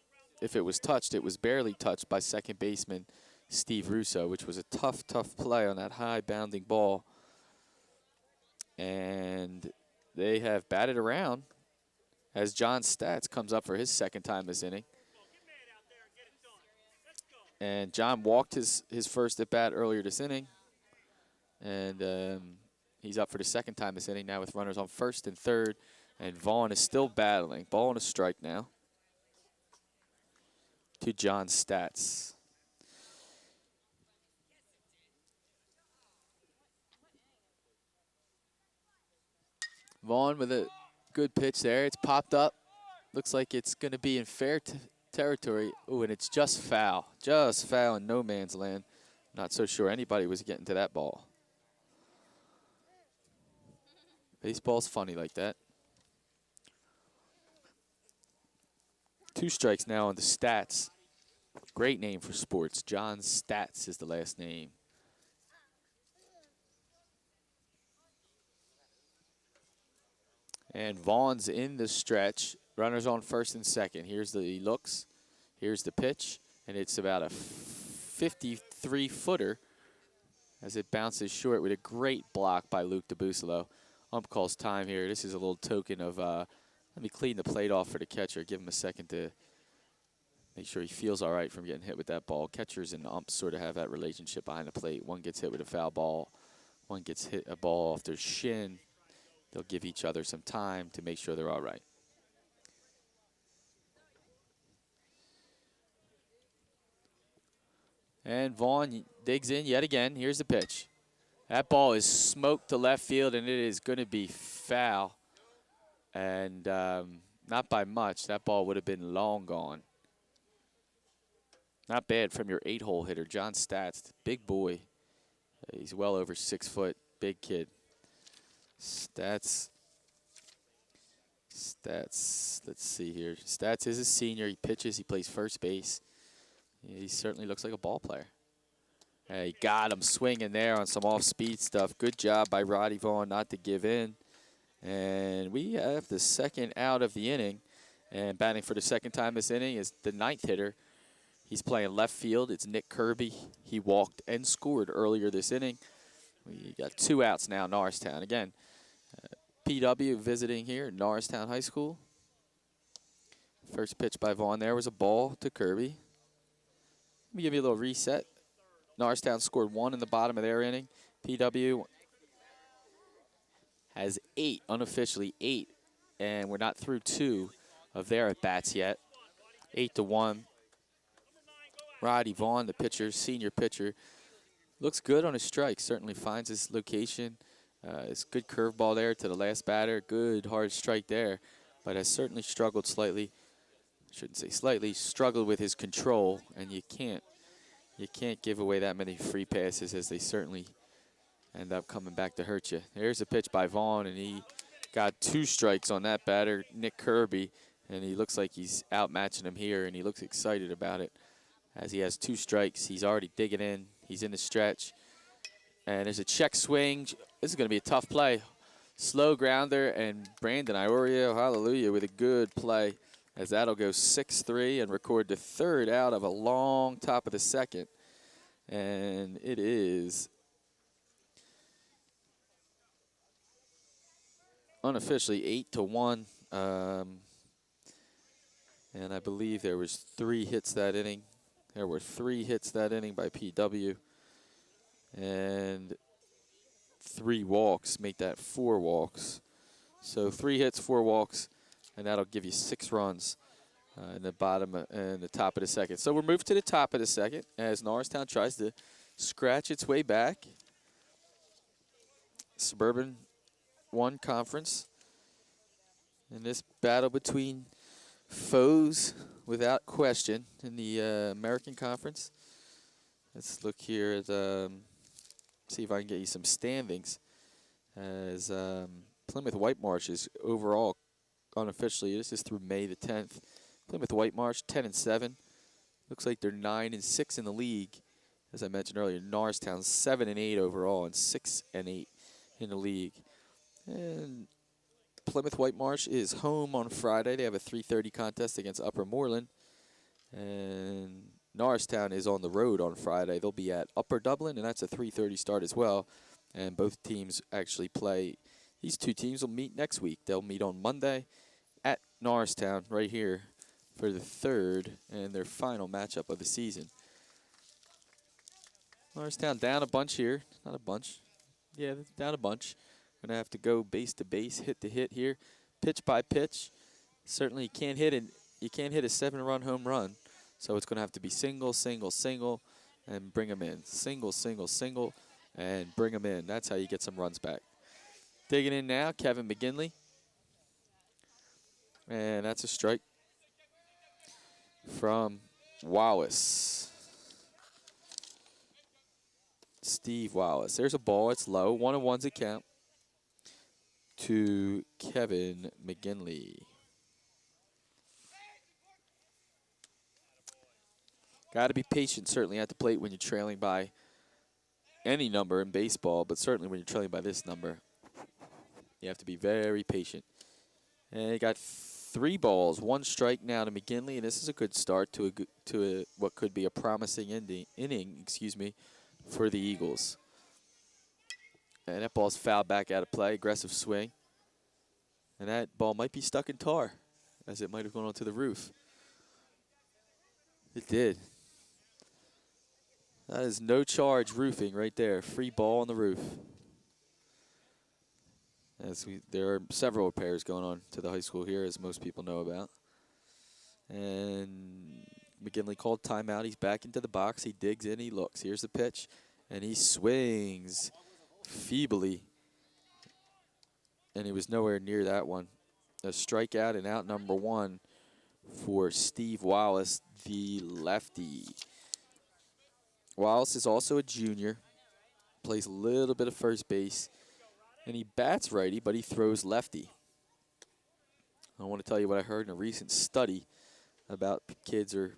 if it was touched, it was barely touched by second baseman Steve Russo, which was a tough, tough play on that high bounding ball. And they have batted around as John Stats comes up for his second time this inning. And John walked his first at bat earlier this inning. And he's up for the second time this inning now with runners on first and third. And Vaughn is still battling. Ball and a strike now to John Stats. Vaughn with a good pitch there. It's popped up. Looks like it's going to be in fair territory. Ooh, and it's just foul. Just foul in no man's land. Not so sure anybody was getting to that ball. Baseball's funny like that. 2 strikes now on the Stats. Great name for sports. John Stats is the last name. And Vaughn's in the stretch. Runners on first and second. Here's the looks. Here's the pitch. And it's about a 53-footer as it bounces short with a great block by Luke DeBusolo. Ump calls time here. This is a little token of, let me clean the plate off for the catcher. Give him a second to make sure he feels all right from getting hit with that ball. Catchers and umps sort of have that relationship behind the plate. One gets hit with a foul ball. One gets hit a ball off their shin. They'll give each other some time to make sure they're all right. And Vaughn digs in yet again. Here's the pitch. That ball is smoked to left field, and it is going to be foul. And not by much. That ball would have been long gone. Not bad from your 8-hole hitter, John Stats. Big boy. He's well over 6 foot. Big kid. Stats. Let's see here. Stats is a senior. He pitches. He plays first base. He certainly looks like a ball player. He got him swinging there on some off-speed stuff. Good job by Roddy Vaughn not to give in. And we have the second out of the inning. And batting for the second time this inning is the 9th hitter. He's playing left field. It's Nick Kirby. He walked and scored earlier this inning. We got 2 outs now, Norristown. Again, PW visiting here at Norristown High School. First pitch by Vaughn there was a ball to Kirby. Let me give you a little reset. Norristown scored 1 in the bottom of their inning. PW has 8, unofficially 8, and we're not through 2 of their at-bats yet. 8-1. Roddy Vaughn, the pitcher, senior pitcher, looks good on his strike. Certainly finds his location. It's good curveball there to the last batter. Good hard strike there, but has certainly struggled slightly. Shouldn't say slightly. Struggled with his control, and you can't give away that many free passes, as they certainly end up coming back to hurt you. There's a pitch by Vaughn, and he got 2 strikes on that batter, Nick Kirby, and he looks like he's outmatching him here, and he looks excited about it. As he has 2 strikes, he's already digging in. He's in the stretch. And there's a check swing. This is going to be a tough play. Slow grounder, and Brandon Iorio, hallelujah, with a good play, as that'll go 6-3 and record the 3rd out of a long top of the 2nd. And it is unofficially 8-1. And I believe there was 3 hits that inning. There were 3 hits that inning by PW. And 3 walks make that 4 walks. So 3 hits, 4 walks, and that'll give you 6 runs in the bottom and the top of the 2nd. So we're moved to the top of the 2nd as Norristown tries to scratch its way back. Suburban 1 conference. In this battle between foes, without question, in the American Conference. Let's look here at, see if I can get you some standings. As Plymouth White Marsh is overall, unofficially, this is through May the 10th. Plymouth White Marsh 10-7. Looks like they're 9-6 in the league. As I mentioned earlier, Norristown 7-8 overall and 6-8 in the league. And Plymouth White Marsh is home on Friday. They have a 3:30 contest against Upper Moreland. And Norristown is on the road on Friday. They'll be at Upper Dublin, and that's a 3:30 start as well. And both teams actually play. These two teams will meet next week. They'll meet on Monday at Norristown right here for the third and their final matchup of the season. Norristown down a bunch here. Not a bunch. Yeah, down a bunch. Going to have to go base to base, hit to hit here, pitch by pitch. Certainly you can't hit a 7-run home run. So it's going to have to be single, single, single, and bring them in. Single, single, single, and bring them in. That's how you get some runs back. Digging in now, Kevin McGinley. And that's a strike from Wallace. Steve Wallace. There's a ball. It's low. 1-1's a count to Kevin McGinley. Got to be patient, certainly, at the plate when you're trailing by any number in baseball, but certainly when you're trailing by this number, you have to be very patient. And he got 3 balls, 1 strike now to McGinley, and this is a good start to what could be a promising inning, for the Eagles. And that ball's fouled back out of play, aggressive swing. And that ball might be stuck in tar, as it might have gone onto the roof. It did. That is no charge roofing right there. Free ball on the roof. There are several repairs going on to the high school here, as most people know about. And McGinley called timeout. He's back into the box. He digs in. He looks. Here's the pitch. And he swings feebly. And he was nowhere near that one. A strikeout and out number 1 for Steve Wallace, the lefty. Wallace is also a junior. Plays a little bit of first base. And he bats righty, but he throws lefty. I want to tell you what I heard in a recent study about kids or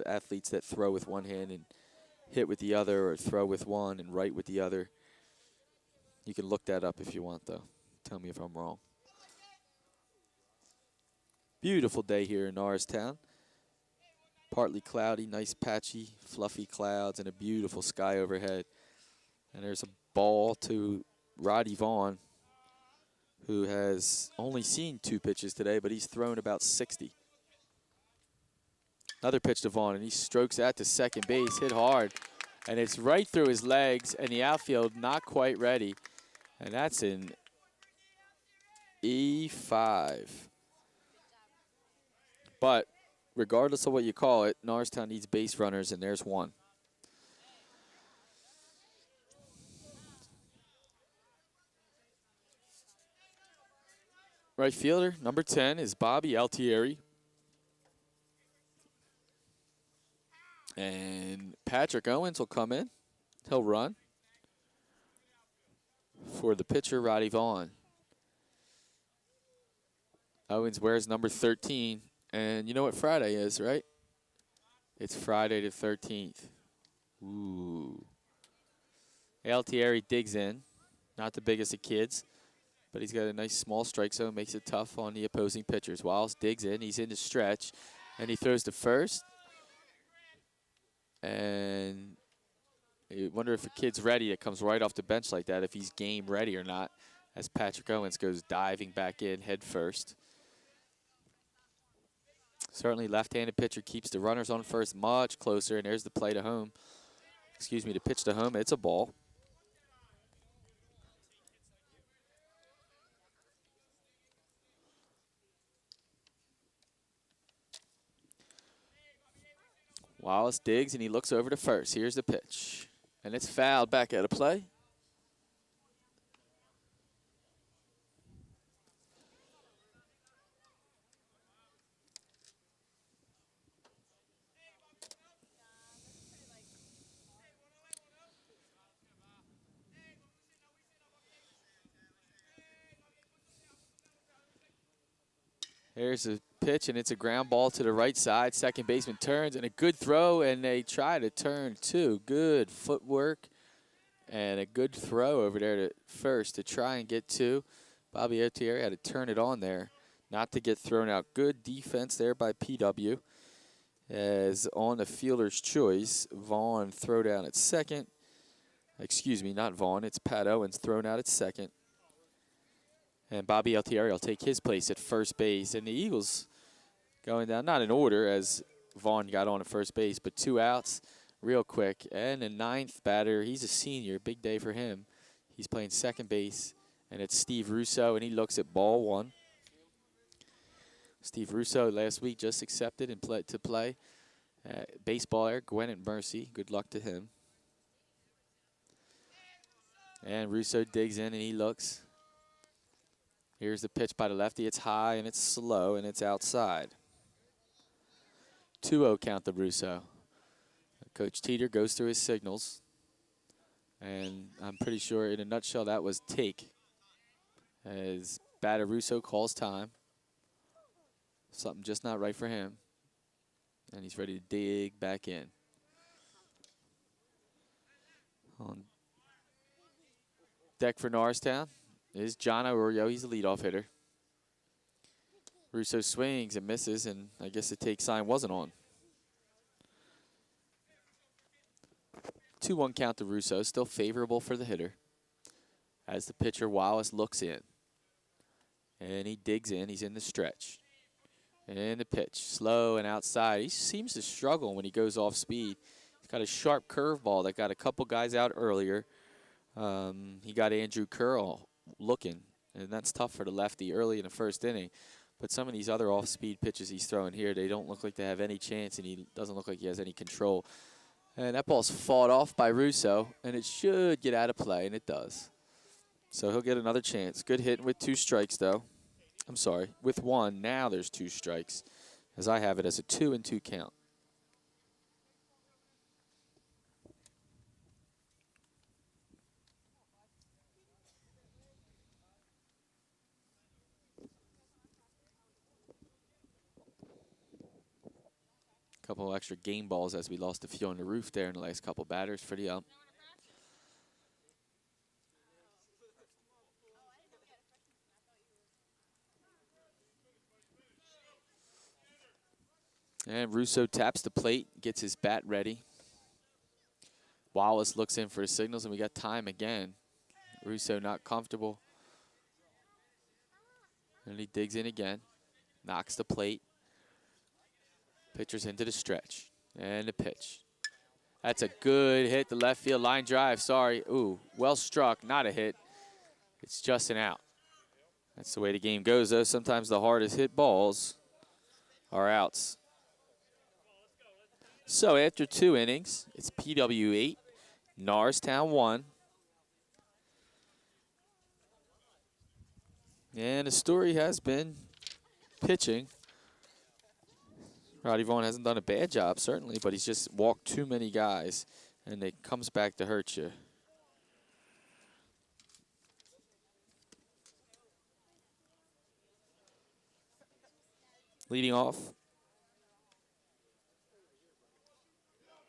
athletes that throw with one hand and hit with the other, or throw with one and right with the other. You can look that up if you want, though. Tell me if I'm wrong. Beautiful day here in Norristown. Partly cloudy, nice patchy, fluffy clouds, and a beautiful sky overhead. And there's a ball to Roddy Vaughn, who has only seen 2 pitches today, but he's thrown about 60. Another pitch to Vaughn, and he strokes that to second base, hit hard. And it's right through his legs, and the outfield not quite ready. And that's an E5. But regardless of what you call it, Norristown needs base runners, and there's one. Right fielder, number 10, is Bobby Altieri. And Patrick Owens will come in. He'll run for the pitcher, Roddy Vaughn. Owens wears number 13. And you know what Friday is, right? It's Friday the 13th. Ooh. Altieri digs in. Not the biggest of kids, but he's got a nice small strike zone, makes it tough on the opposing pitchers. Wallace digs in. He's in the stretch, and he throws to first. And you wonder if a kid's ready that comes right off the bench like that, if he's game ready or not, as Patrick Owens goes diving back in head first. Certainly left-handed pitcher keeps the runners on first much closer, and there's the play to home. The pitch to home. It's a ball. Wallace digs, and he looks over to first. Here's the pitch. And it's fouled back out of play. Here's a pitch, and it's a ground ball to the right side. Second baseman turns, and a good throw, and they try to turn too. Good footwork and a good throw over there to first to try and get 2. Bobby Otieri had to turn it on there not to get thrown out. Good defense there by PW. As on the fielder's choice, Vaughn throw down at second. Excuse me, not Vaughn. It's Pat Owens thrown out at second. And Bobby Altieri will take his place at first base. And the Eagles going down, not in order as Vaughn got on at first base, but 2 outs real quick. And the 9th batter, he's a senior. Big day for him. He's playing second base. And it's Steve Russo, and he looks at ball 1. Steve Russo last week just accepted and to play. Baseballer, Gwinnett Mercy. Good luck to him. And Russo digs in and he looks. Here's the pitch by the lefty. It's high and it's slow and it's outside. 2-0 count to Russo. Coach Teeter goes through his signals. And I'm pretty sure in a nutshell that was take. As batter Russo calls time. Something just not right for him. And he's ready to dig back in. On deck for Norristown is John Iorio. He's a leadoff hitter. Russo swings and misses, and I guess the take sign wasn't on. 2-1 count to Russo, still favorable for the hitter. As the pitcher Wallace looks in. And he digs in. He's in the stretch. And the pitch, slow and outside. He seems to struggle when he goes off speed. He's got a sharp curveball that got a couple guys out earlier. He got Andrew Curl looking, and that's tough for the lefty early in the first inning. But some of these other off-speed pitches he's throwing here, they don't look like they have any chance, and he doesn't look like he has any control. And that ball's fought off by Russo, and it should get out of play, and it does. So he'll get another chance. Good hit with 2 strikes, though. I'm sorry, with 1. Now there's 2 strikes, as I have it as a 2-2 count. Couple extra game balls as we lost a few on the roof there in the last couple batters for the ump. And Russo taps the plate, gets his bat ready. Wallace looks in for his signals, and we got time again. Russo not comfortable. And he digs in again, knocks the plate. Pitcher's into the stretch. And the pitch. That's a good hit to left field. Line drive, sorry. Ooh, well struck, not a hit. It's just an out. That's the way the game goes, though. Sometimes the hardest hit balls are outs. So after 2 innings, it's PW 8, Norristown 1. And the story has been pitching. Roddy Vaughn hasn't done a bad job, certainly, but he's just walked too many guys, and it comes back to hurt you. Leading off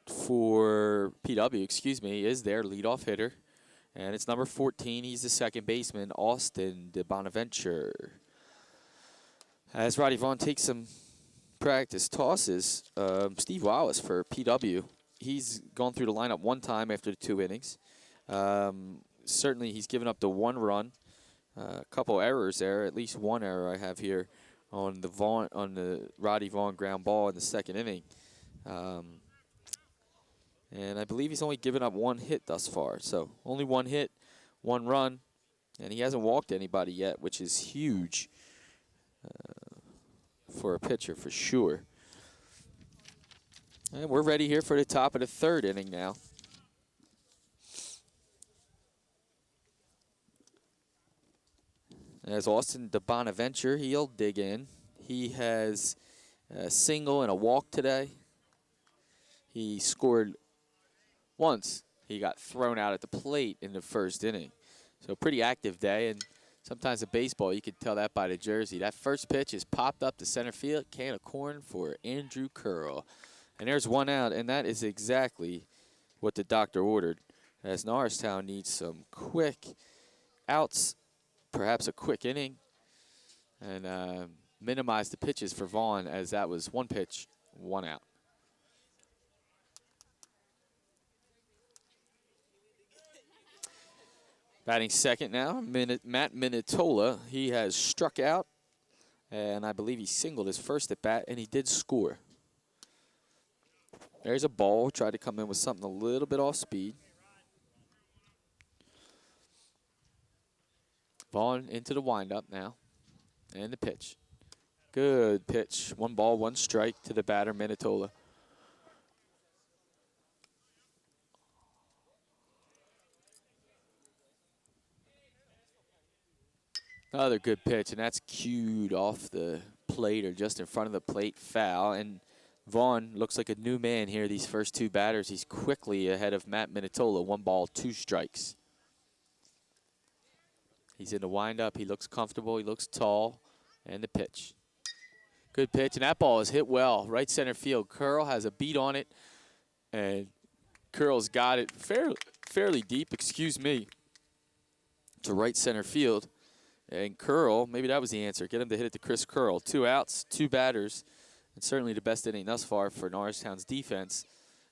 for PW, is their leadoff hitter. And it's number 14. He's the second baseman, Austin de Bonaventure. As Roddy Vaughn takes some practice tosses, Steve Wallace for PW. He's gone through the lineup 1 time after the 2 innings. Certainly he's given up the 1 run. A couple errors there, at least 1 error I have here on the Roddy Vaughn ground ball in the 2nd inning. And I believe he's only given up 1 hit thus far. So only 1 hit, 1 run, and he hasn't walked anybody yet, which is huge for a pitcher for sure. And we're ready here for the top of the 3rd inning now. As Austin de Bonaventure, he'll dig in. He has a single and a walk today. He scored once. He got thrown out at the plate in the 1st inning. So pretty active day, and sometimes in baseball you can tell that by the jersey. That first pitch is popped up to center field, can of corn for Andrew Curl. And there's 1 out, and that is exactly what the doctor ordered, as Norristown needs some quick outs perhaps a quick inning and minimize the pitches for Vaughn, as that was 1 pitch, 1 out. Batting second now, Matt Minatola. He has struck out, and I believe he singled his first at bat, and he did score. There's a ball. Tried to come in with something a little bit off speed. Vaughn into the windup now, and the pitch. Good pitch. 1 ball, 1 strike to the batter, Minatola. Another good pitch, and that's cued off the plate or just in front of the plate, foul. And Vaughn looks like a new man here these first 2 batters. He's quickly ahead of Matt Minatola. 1 ball, 2 strikes. He's in the windup. He looks comfortable. He looks tall. And the pitch. Good pitch, and that ball is hit well. Right center field. Curl has a beat on it, and Curl's got it fairly deep, to right center field. And Curl, maybe that was the answer. Get him to hit it to Chris Curl. 2 outs, 2 batters, and certainly the best inning thus far for Norristown's defense.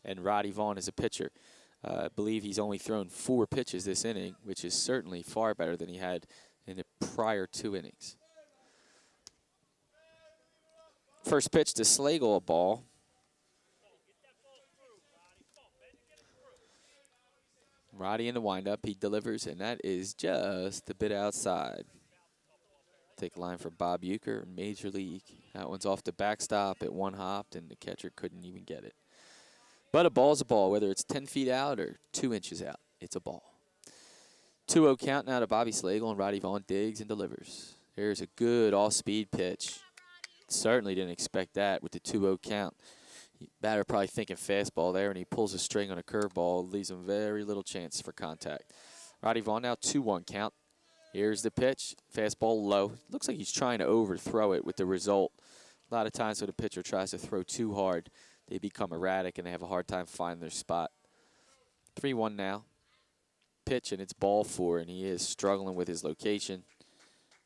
And Roddy Vaughn is a pitcher. I believe he's only thrown 4 pitches this inning, which is certainly far better than he had in the prior 2 innings. First pitch to Slagle, a ball. Roddy in the windup. He delivers, and that is just a bit outside. Take a line for Bob Euchre, Major League. That one's off the backstop. It 1 hopped, and the catcher couldn't even get it. But a ball's a ball, whether it's 10 feet out or 2 inches out. It's a ball. 2-0 count now to Bobby Slagle, and Roddy Vaughn digs and delivers. Here's a good all-speed pitch. Certainly didn't expect that with the 2-0 count. Batter probably thinking fastball there, and he pulls a string on a curveball, leaves him very little chance for contact. Roddy Vaughn now 2-1 count. Here's the pitch. Fastball low. Looks like he's trying to overthrow it with the result. A lot of times when a pitcher tries to throw too hard, they become erratic and they have a hard time finding their spot. 3-1 now. Pitch, and it's ball 4, and he is struggling with his location.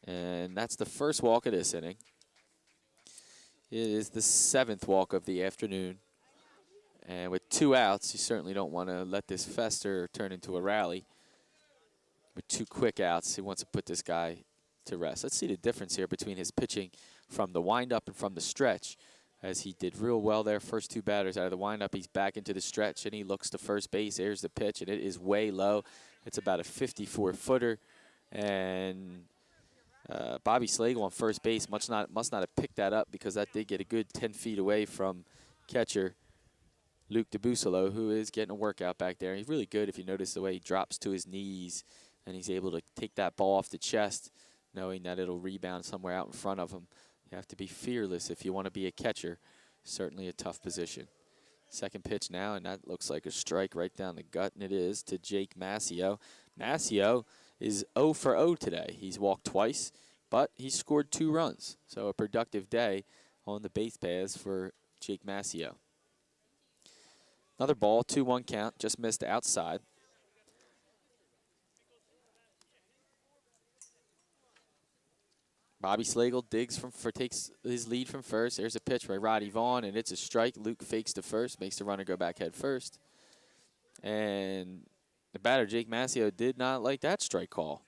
And that's the first walk of this inning. It is the 7th walk of the afternoon. And with 2 outs, you certainly don't want to let this fester or turn into a rally. With 2 quick outs, he wants to put this guy to rest. Let's see the difference here between his pitching from the windup and from the stretch, as he did real well there. First 2 batters out of the windup, he's back into the stretch, and he looks to first base. There's the pitch, and it is way low. It's about a 54-footer, and Bobby Slagle on first base must not have picked that up, because that did get a good 10 feet away from catcher Luke DeBusolo, who is getting a workout back there. He's really good if you notice the way he drops to his knees, and he's able to take that ball off the chest, knowing that it'll rebound somewhere out in front of him. You have to be fearless if you want to be a catcher. Certainly a tough position. Second pitch now, and that looks like a strike right down the gut, and it is to Jake Mascio. Mascio is 0 for 0 today. He's walked twice, but he scored 2 runs. So a productive day on the base paths for Jake Mascio. Another ball, 2-1 count, just missed outside. Bobby Slagle takes his lead from first. There's a pitch by Roddy Vaughn, and it's a strike. Luke fakes to first, makes the runner go back head first. And the batter, Jake Mascio, did not like that strike call.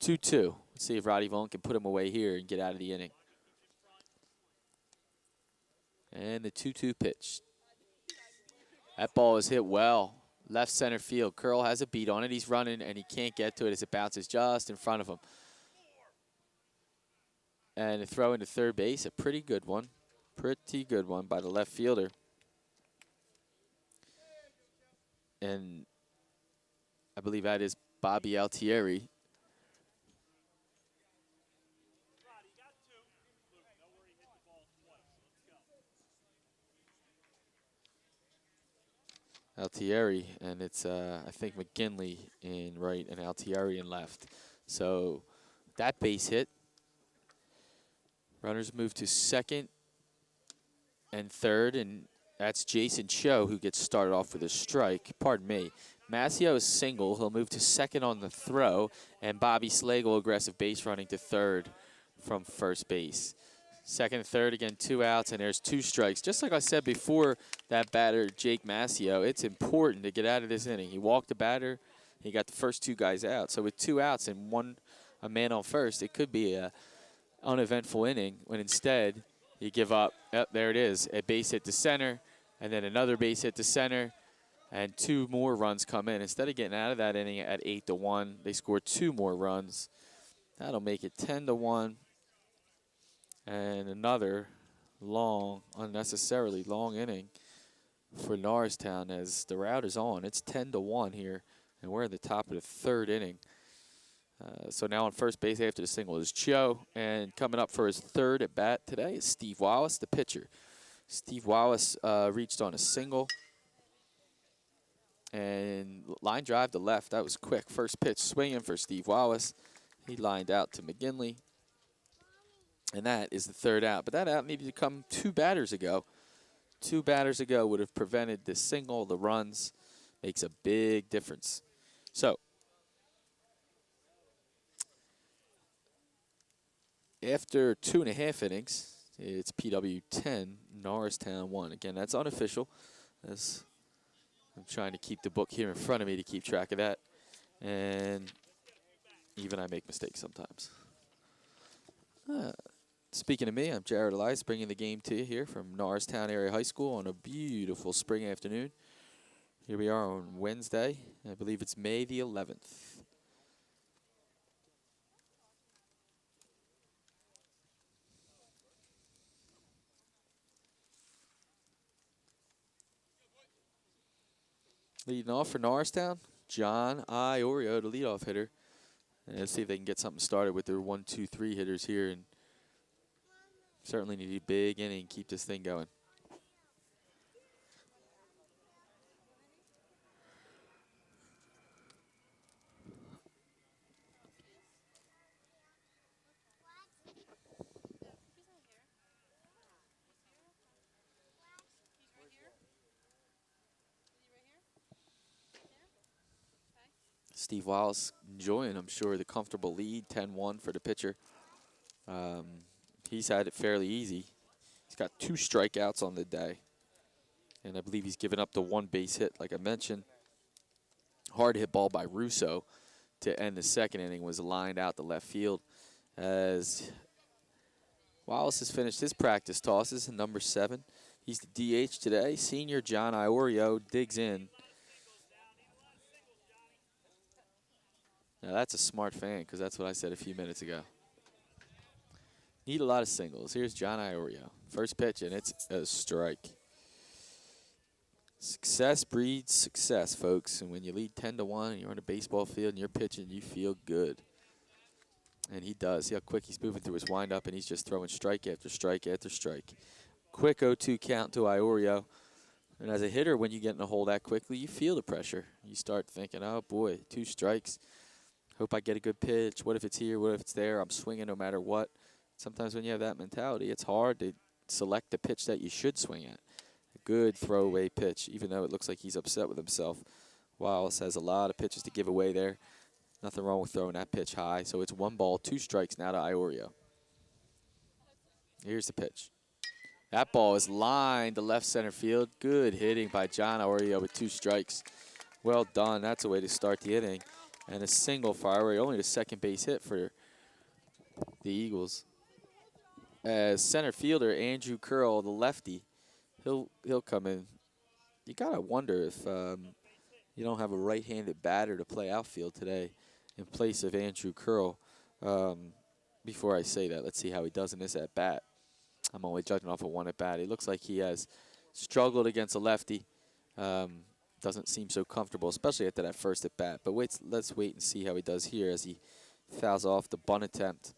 2-2. Let's see if Roddy Vaughn can put him away here and get out of the inning. And the 2-2 pitch. That ball is hit well. Left center field. Curl has a beat on it. He's running, and he can't get to it as it bounces just in front of him. And a throw into third base, a pretty good one. Pretty good one by the left fielder. And I believe that is Bobby Altieri. Altieri, and it's, I think, McGinley in right and Altieri in left. So that base hit. Runners move to second and third, and that's Jason Cho, who gets started off with a strike. Pardon me. Mascio is single. He'll move to second on the throw, and Bobby Slagle aggressive base running to third from first base. Second and third, again, 2 outs, and there's 2 strikes. Just like I said before, that batter, Jake Mascio, it's important to get out of this inning. He walked the batter. He got the first 2 guys out. So with 2 outs and a man on first, it could be a uneventful inning when instead you give up, there it is, a base hit to center, and then another base hit to center, and 2 more runs come in. Instead of getting out of that inning at 8-1, they score 2 more runs. That'll make it 10-1. And another long, unnecessarily long inning for Norristown as the route is on. It's 10-1 here, and we're in the top of the 3rd inning. So now on first base after the single is Joe, and coming up for his 3rd at bat today is Steve Wallace, the pitcher. Steve Wallace reached on a single and line drive to left. That was quick. First pitch swinging for Steve Wallace. He lined out to McGinley. And that is the 3rd out. But that out needed to come 2 batters ago. 2 batters ago would have prevented the single, the runs. Makes a big difference. So, after 2.5 innings, it's PW 10, Norristown 1. Again, that's unofficial. As I'm trying to keep the book here in front of me to keep track of that. And even I make mistakes sometimes. Speaking of me, I'm Jared Elias, bringing the game to you here from Norristown Area High School on a beautiful spring afternoon. Here we are on Wednesday. I believe it's May the 11th. Leading off for Norristown, John Iorio, the leadoff hitter. And let's see if they can get something started with their 1, 2, 3 hitters here. And certainly need a big inning, keep this thing going. Steve Wallace enjoying, I'm sure, the comfortable lead, 10-1 for the pitcher. He's had it fairly easy. He's got 2 strikeouts on the day. And I believe he's given up the 1 base hit, like I mentioned. Hard hit ball by Russo to end the 2nd inning was lined out to left field as Wallace has finished his practice tosses in number 7. He's the DH today. Senior John Iorio digs in. Now that's a smart fan because that's what I said a few minutes ago. Need a lot of singles. Here's John Iorio. First pitch, and it's a strike. Success breeds success, folks. And when you lead 10-1 and you're on a baseball field and you're pitching, you feel good. And he does. See how quick he's moving through his windup, and he's just throwing strike after strike after strike. Quick 0-2 count to Iorio. And as a hitter, when you get in a hole that quickly, you feel the pressure. You start thinking, oh, boy, 2 strikes. Hope I get a good pitch. What if it's here? What if it's there? I'm swinging no matter what. Sometimes when you have that mentality, it's hard to select the pitch that you should swing at. A good throwaway pitch, even though it looks like he's upset with himself. Wallace has a lot of pitches to give away there. Nothing wrong with throwing that pitch high. So it's 1 ball, 2 strikes now to Iorio. Here's the pitch. That ball is lined to left center field. Good hitting by John Iorio with 2 strikes. Well done. That's a way to start the inning. And a single for Iorio, only the 2nd base hit for the Eagles. As center fielder Andrew Curl, the lefty, he'll come in. You gotta wonder if you don't have a right-handed batter to play outfield today in place of Andrew Curl. Before I say that, let's see how he does in this at bat. I'm only judging off of 1 at bat. It looks like he has struggled against a lefty. Doesn't seem so comfortable, especially after that first at bat. But let's wait and see how he does here as he fouls off the bunt attempt.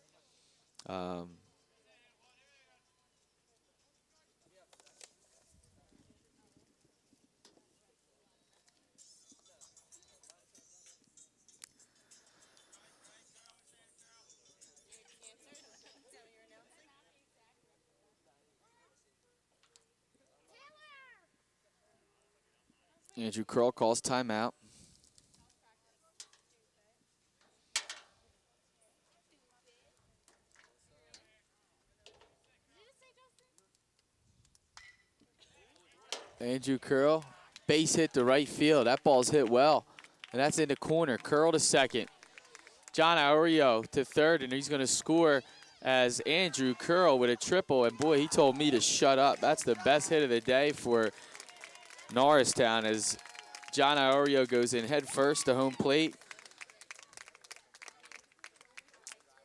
Andrew Curl calls timeout. Andrew Curl, base hit to right field. That ball's hit well, and that's in the corner. Curl to second. John Iorio to third, and he's going to score as Andrew Curl with a triple. And boy, he told me to shut up. That's the best hit of the day for Norristown as John Iorio goes in head first to home plate.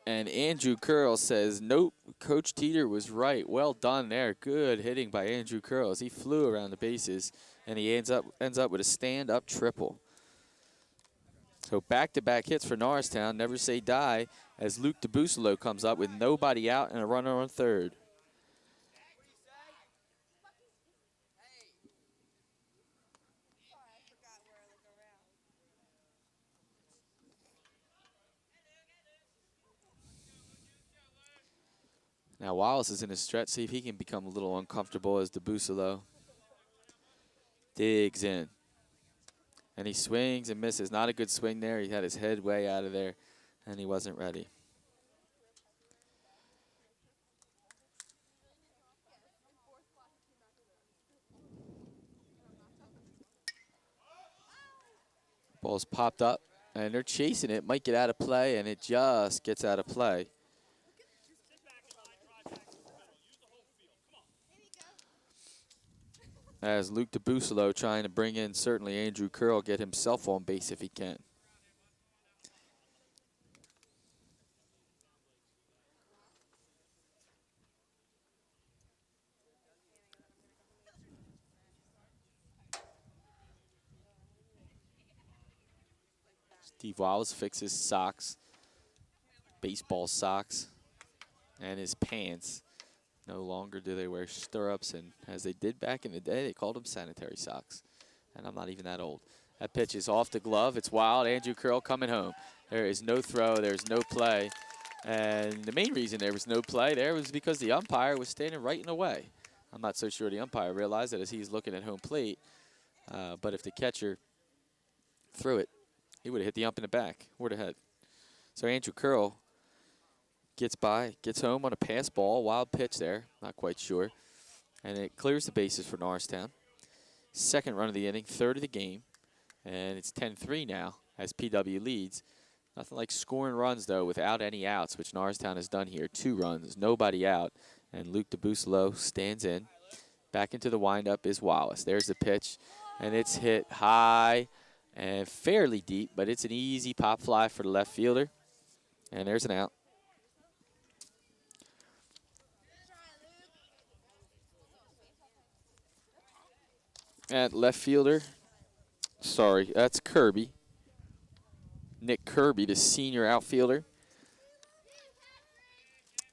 And Andrew Curl says, nope, Coach Teeter was right. Well done there. Good hitting by Andrew Curl as he flew around the bases, and he ends up with a stand-up triple. So back-to-back hits for Norristown, never say die, as Luke DeBusolo comes up with nobody out and a runner on third. Now Wallace is in a stretch, see if he can become a little uncomfortable as DeBusolo digs in. And he swings and misses. Not a good swing there. He had his head way out of there, and he wasn't ready. Ball's popped up, and they're chasing it. Might get out of play, and it just gets out of play. As Luke DeBusolo trying to bring in certainly Andrew Curl, get himself on base if he can. Steve Wallace fixes socks, baseball socks, and his pants. No longer do they wear stirrups, and as they did back in the day, they called them sanitary socks. And I'm not even that old. That pitch is off the glove. It's wild. Andrew Curl coming home. There is no throw. There's no play. And the main reason there was no play there was because the umpire was standing right in the way. I'm not so sure the umpire realized that as he's looking at home plate. But if the catcher threw it, he would have hit the ump in the back or the head. So Andrew Curl gets by, gets home on a pass ball, wild pitch there, not quite sure. And it clears the bases for Norristown. Second run of the inning, third of the game. And it's 10-3 now as PW leads. Nothing like scoring runs, though, without any outs, which Norristown has done here. 2 runs, nobody out. And Luke DeBusolo stands in. Back into the windup is Wallace. There's the pitch, and it's hit high and fairly deep, but it's an easy pop fly for the left fielder. And there's an out. At left fielder, sorry, that's Kirby. Nick Kirby, the senior outfielder.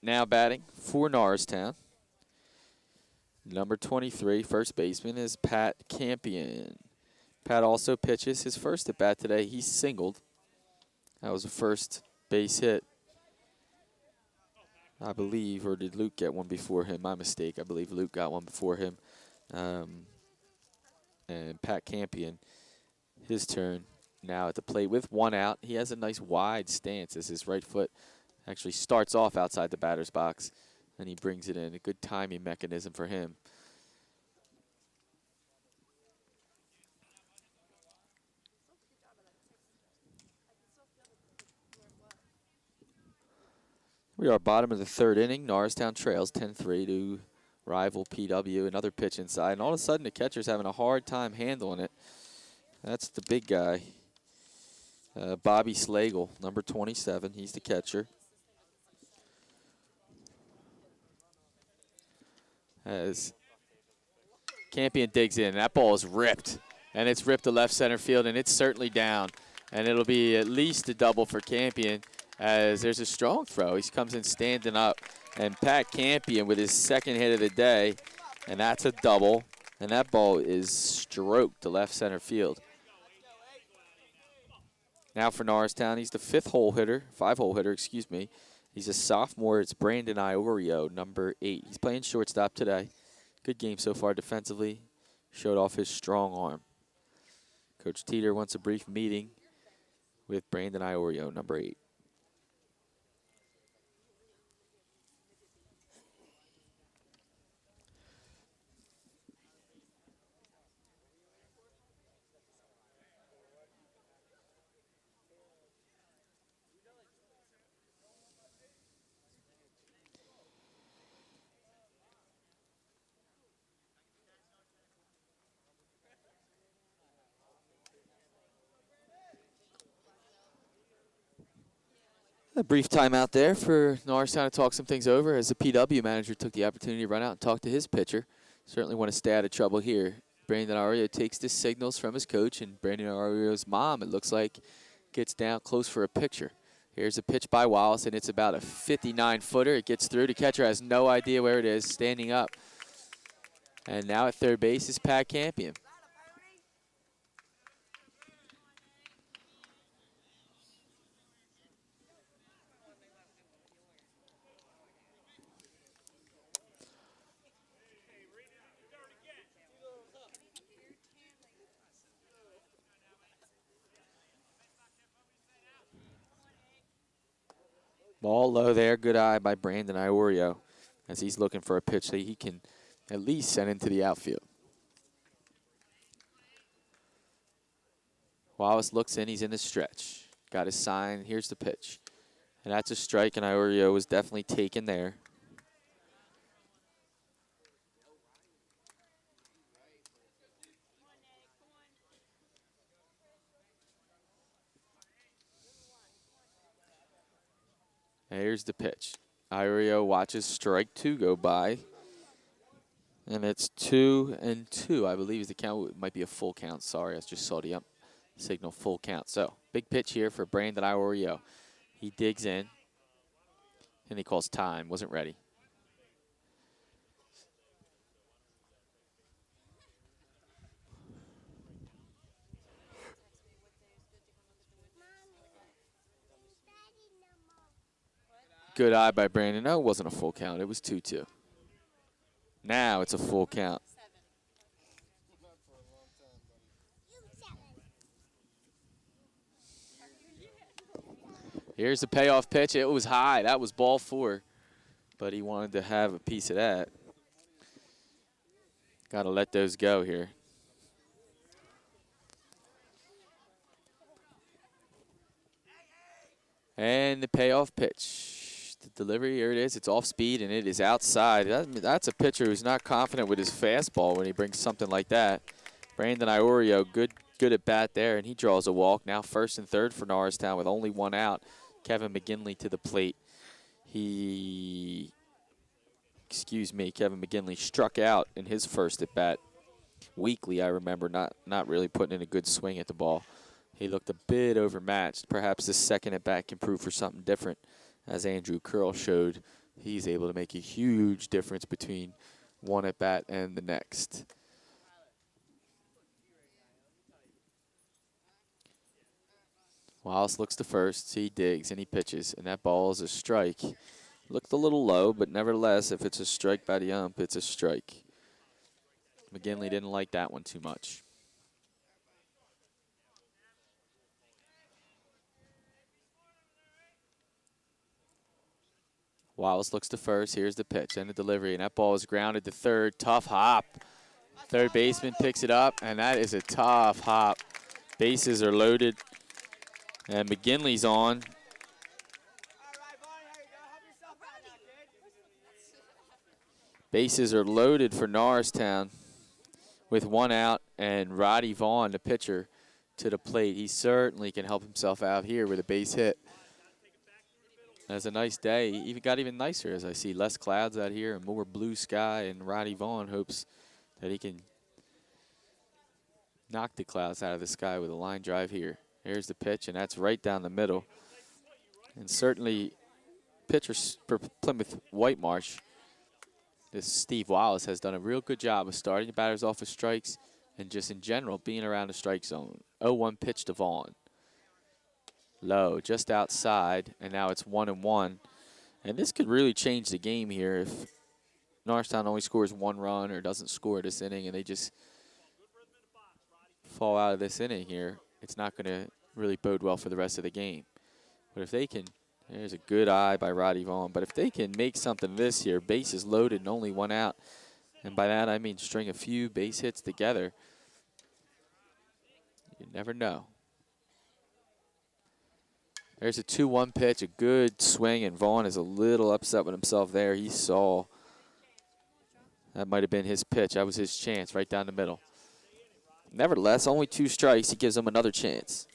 Now batting for Norristown. Number 23, first baseman, is Pat Campion. Pat also pitches his first at bat today. He singled. That was a first base hit, I believe, or did Luke get one before him? My mistake. I believe Luke got one before him. And Pat Campion, his turn now at the plate with 1 out. He has a nice wide stance as his right foot actually starts off outside the batter's box, and he brings it in. A good timing mechanism for him. We are bottom of the third inning. Norristown trails 10-3 to rival PW. Another pitch inside, and all of a sudden the catcher's having a hard time handling it. That's the big guy, Bobby Slagle, number 27. He's the catcher. As Campion digs in, that ball is ripped, and it's ripped to left center field, and it's certainly down. And it'll be at least a double for Campion, as there's a strong throw. He comes in standing up, and Pat Campion with his second hit of the day, and that's a double, and that ball is stroked to left center field. Now for Norristown, he's the five-hole hitter, excuse me. He's a sophomore. It's Brandon Iorio, number 8. He's playing shortstop today. Good game so far defensively. Showed off his strong arm. Coach Teeter wants a brief meeting with Brandon Iorio, number 8. A brief timeout there for Norristown to talk some things over as the PW manager took the opportunity to run out and talk to his pitcher. Certainly want to stay out of trouble here. Brandon Ario takes the signals from his coach, and Brandon Ario's mom, it looks like, gets down close for a picture. Here's a pitch by Wallace, and it's about a 59-footer. It gets through. The catcher has no idea where it is, standing up. And now at third base is Pat Campion. Ball low there. Good eye by Brandon Iorio as he's looking for a pitch that he can at least send into the outfield. Wallace looks in. He's in the stretch. Got his sign. Here's the pitch. And that's a strike, and Iorio was definitely taken there. And here's the pitch. Iorio watches strike 2 go by. And it's 2-2, I believe is the count. It might be a full count. Sorry, I just saw the signal full count. So, big pitch here for Brandon Iorio. He digs in. And he calls time. Wasn't ready. Good eye by Brandon. No, it wasn't a full count. It was 2-2. Now it's a full count. Here's the payoff pitch. It was high. That was ball 4. But he wanted to have a piece of that. Got to let those go here. And the payoff pitch. The delivery, here it is. It's off speed, and it is outside. That's a pitcher who's not confident with his fastball when he brings something like that. Brandon Iorio, good at bat there, and he draws a walk. Now first and third for Norristown with only 1 out. Kevin McGinley to the plate. Kevin McGinley struck out in his first at bat. Weakly, I remember, not really putting in a good swing at the ball. He looked a bit overmatched. Perhaps this second at bat can prove for something different. As Andrew Curl showed, he's able to make a huge difference between one at bat and the next. Wallace looks to first. He digs and he pitches, and that ball is a strike. Looked a little low, but nevertheless, if it's a strike by the ump, it's a strike. McGinley didn't like that one too much. Wallace looks to first. Here's the pitch and the delivery, and that ball is grounded to third. Tough hop. Third baseman picks it up, and that is a tough hop. Bases are loaded, and McGinley's on. Bases are loaded for Norristown with 1 out, and Roddy Vaughn, the pitcher, to the plate. He certainly can help himself out here with a base hit. That's a nice day. Even got even nicer as I see less clouds out here and more blue sky, and Roddy Vaughn hopes that he can knock the clouds out of the sky with a line drive here. Here's the pitch, and that's right down the middle. And certainly pitchers for Plymouth Whitemarsh, this Steve Wallace, has done a real good job of starting the batters off with strikes and just in general being around the strike zone. 0-1 pitch to Vaughn. Low, just outside, and now it's 1-1. And this could really change the game here if Norristown only scores 1 run or doesn't score this inning and they just fall out of this inning here. It's not going to really bode well for the rest of the game. But if they can, there's a good eye by Roddy Vaughn, but if they can make something of this here, bases loaded and only 1 out, and by that I mean string a few base hits together, you never know. There's a 2-1 pitch, a good swing, and Vaughn is a little upset with himself there. He saw that might have been his pitch. That was his chance right down the middle. Nevertheless, only 2 strikes. He gives him another chance.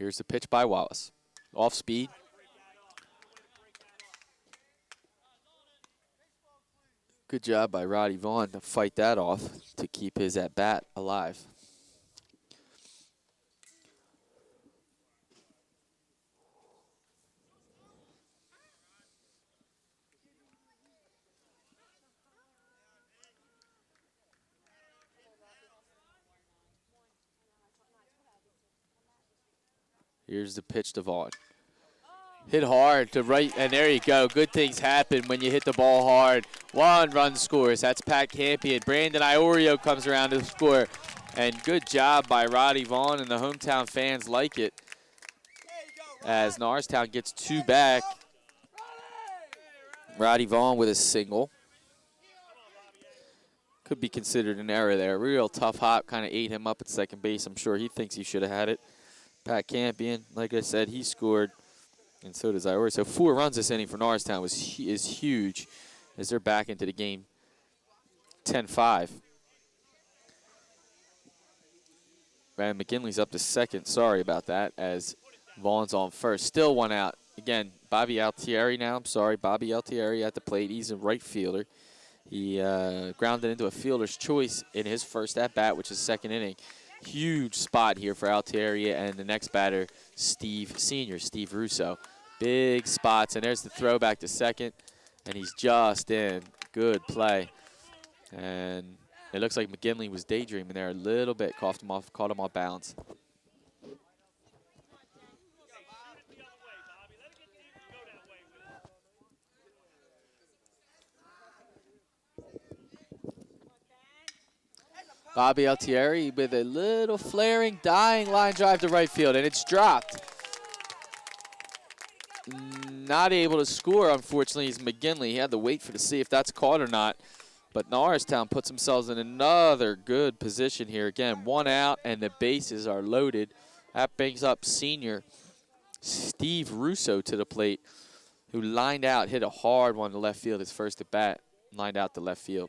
Here's the pitch by Wallace. Off speed. Good job by Roddy Vaughn to fight that off to keep his at-bat alive. Here's the pitch to Vaughn. Hit hard to right, and there you go. Good things happen when you hit the ball hard. 1 run scores. That's Pat Campion. Brandon Iorio comes around to score. And good job by Roddy Vaughn, and the hometown fans like it. As Norristown gets 2 back. Roddy Vaughn with a single. Could be considered an error there. Real tough hop, kind of ate him up at second base. I'm sure he thinks he should have had it. Pat Campion, like I said, he scored, and so does Iorio. So 4 runs this inning for Norristown is huge as they're back into the game 10-5. And McGinley's up to second. Sorry about that, as Vaughn's on first. Still 1 out. Again, Bobby Altieri now. I'm sorry, Bobby Altieri at the plate. He's a right fielder. He grounded into a fielder's choice in his first at-bat, which is second inning. Huge spot here for Altieri and the next batter, Steve Russo. Big spots, and there's the throw back to second, and he's just in. Good play. And it looks like McGinley was daydreaming there a little bit, caught him off balance. Bobby Altieri with a little flaring, dying line drive to right field, and it's dropped. Not able to score, unfortunately, is McGinley. He had to wait to see if that's caught or not. But Norristown puts themselves in another good position here. Again, 1 out, and the bases are loaded. That brings up senior Steve Russo to the plate, who lined out, hit a hard one to left field his first at bat, lined out to left field.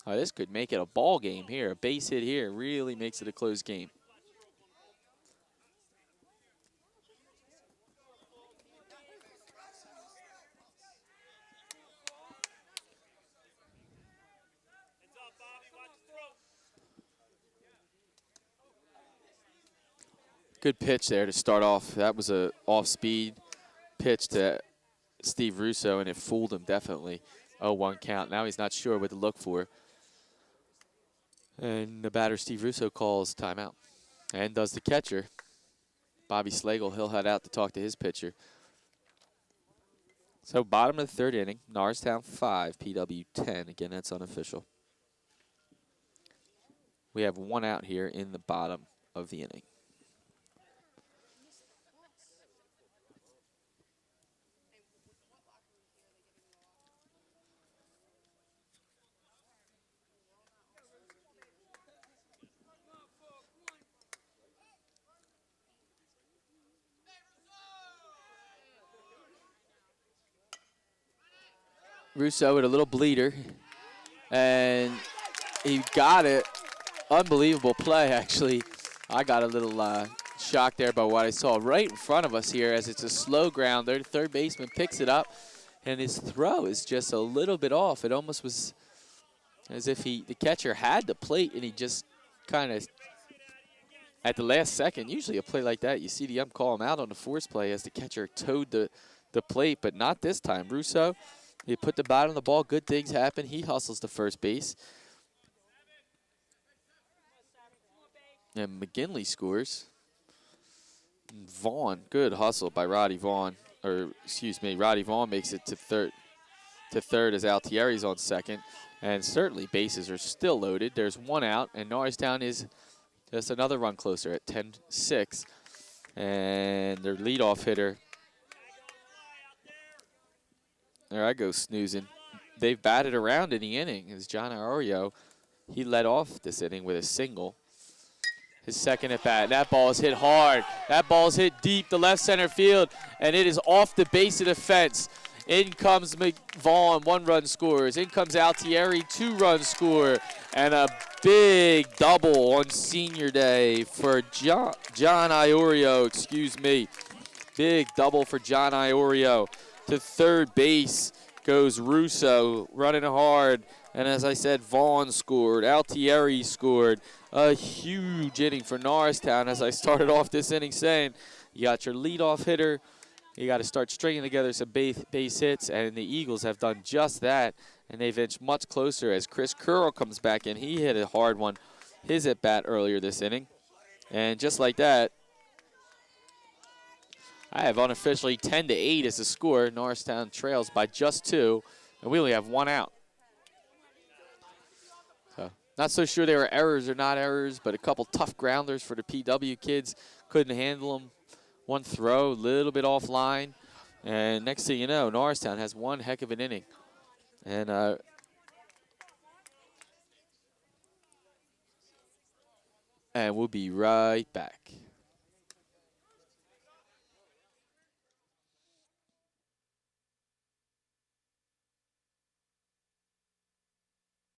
Oh, this could make it a ball game here. A base hit here really makes it a close game. Good pitch there to start off. That was a off-speed pitch to Steve Russo, and it fooled him definitely. 0-1 count. Now he's not sure what to look for. And the batter, Steve Russo, calls timeout. And does the catcher, Bobby Slagle. He'll head out to talk to his pitcher. So bottom of the 3rd inning, Norristown 5, PW 10. Again, that's unofficial. We have 1 out here in the bottom of the inning. Russo with a little bleeder, and he got it. Unbelievable play, actually. I got a little shocked there by what I saw right in front of us here, as it's a slow grounder. The third baseman picks it up, and his throw is just a little bit off. It almost was as if the catcher had the plate, and he just kind of, at the last second, usually a play like that, you see the ump call him out on the force play as the catcher towed the plate, but not this time. Russo, he put the bat on the ball. Good things happen. He hustles to first base. And McGinley scores. And Vaughn, good hustle by Roddy Vaughn. Or, excuse me, Roddy Vaughn makes it to third as Altieri's on second. And certainly bases are still loaded. There's 1 out, and Norristown is just another run closer at 10-6. And their leadoff hitter, there I go snoozing. They've batted around in the inning. As John Iorio, he led off this inning with a single. His second at bat. That ball is hit hard. That ball is hit deep to left center field, and it is off the base of the fence. In comes Vaughn, 1-run scores. In comes Altieri, 2-run score. And a big double on senior day for John Iorio, excuse me. Big double for John Iorio. To third base goes Russo, running hard. And as I said, Vaughn scored. Altieri scored. A huge inning for Norristown. As I started off this inning saying, you got your leadoff hitter. You got to start stringing together some base hits, and the Eagles have done just that, and they've inched much closer as Chris Curl comes back in. He hit a hard one, his at-bat earlier this inning. And just like that, I have unofficially 10-8 as the score. Norristown trails by just 2, and we only have 1 out. So, not so sure they were errors or not errors, but a couple tough grounders for the PW kids. Couldn't handle them. One throw, a little bit offline. And next thing you know, Norristown has one heck of an inning. And we'll be right back.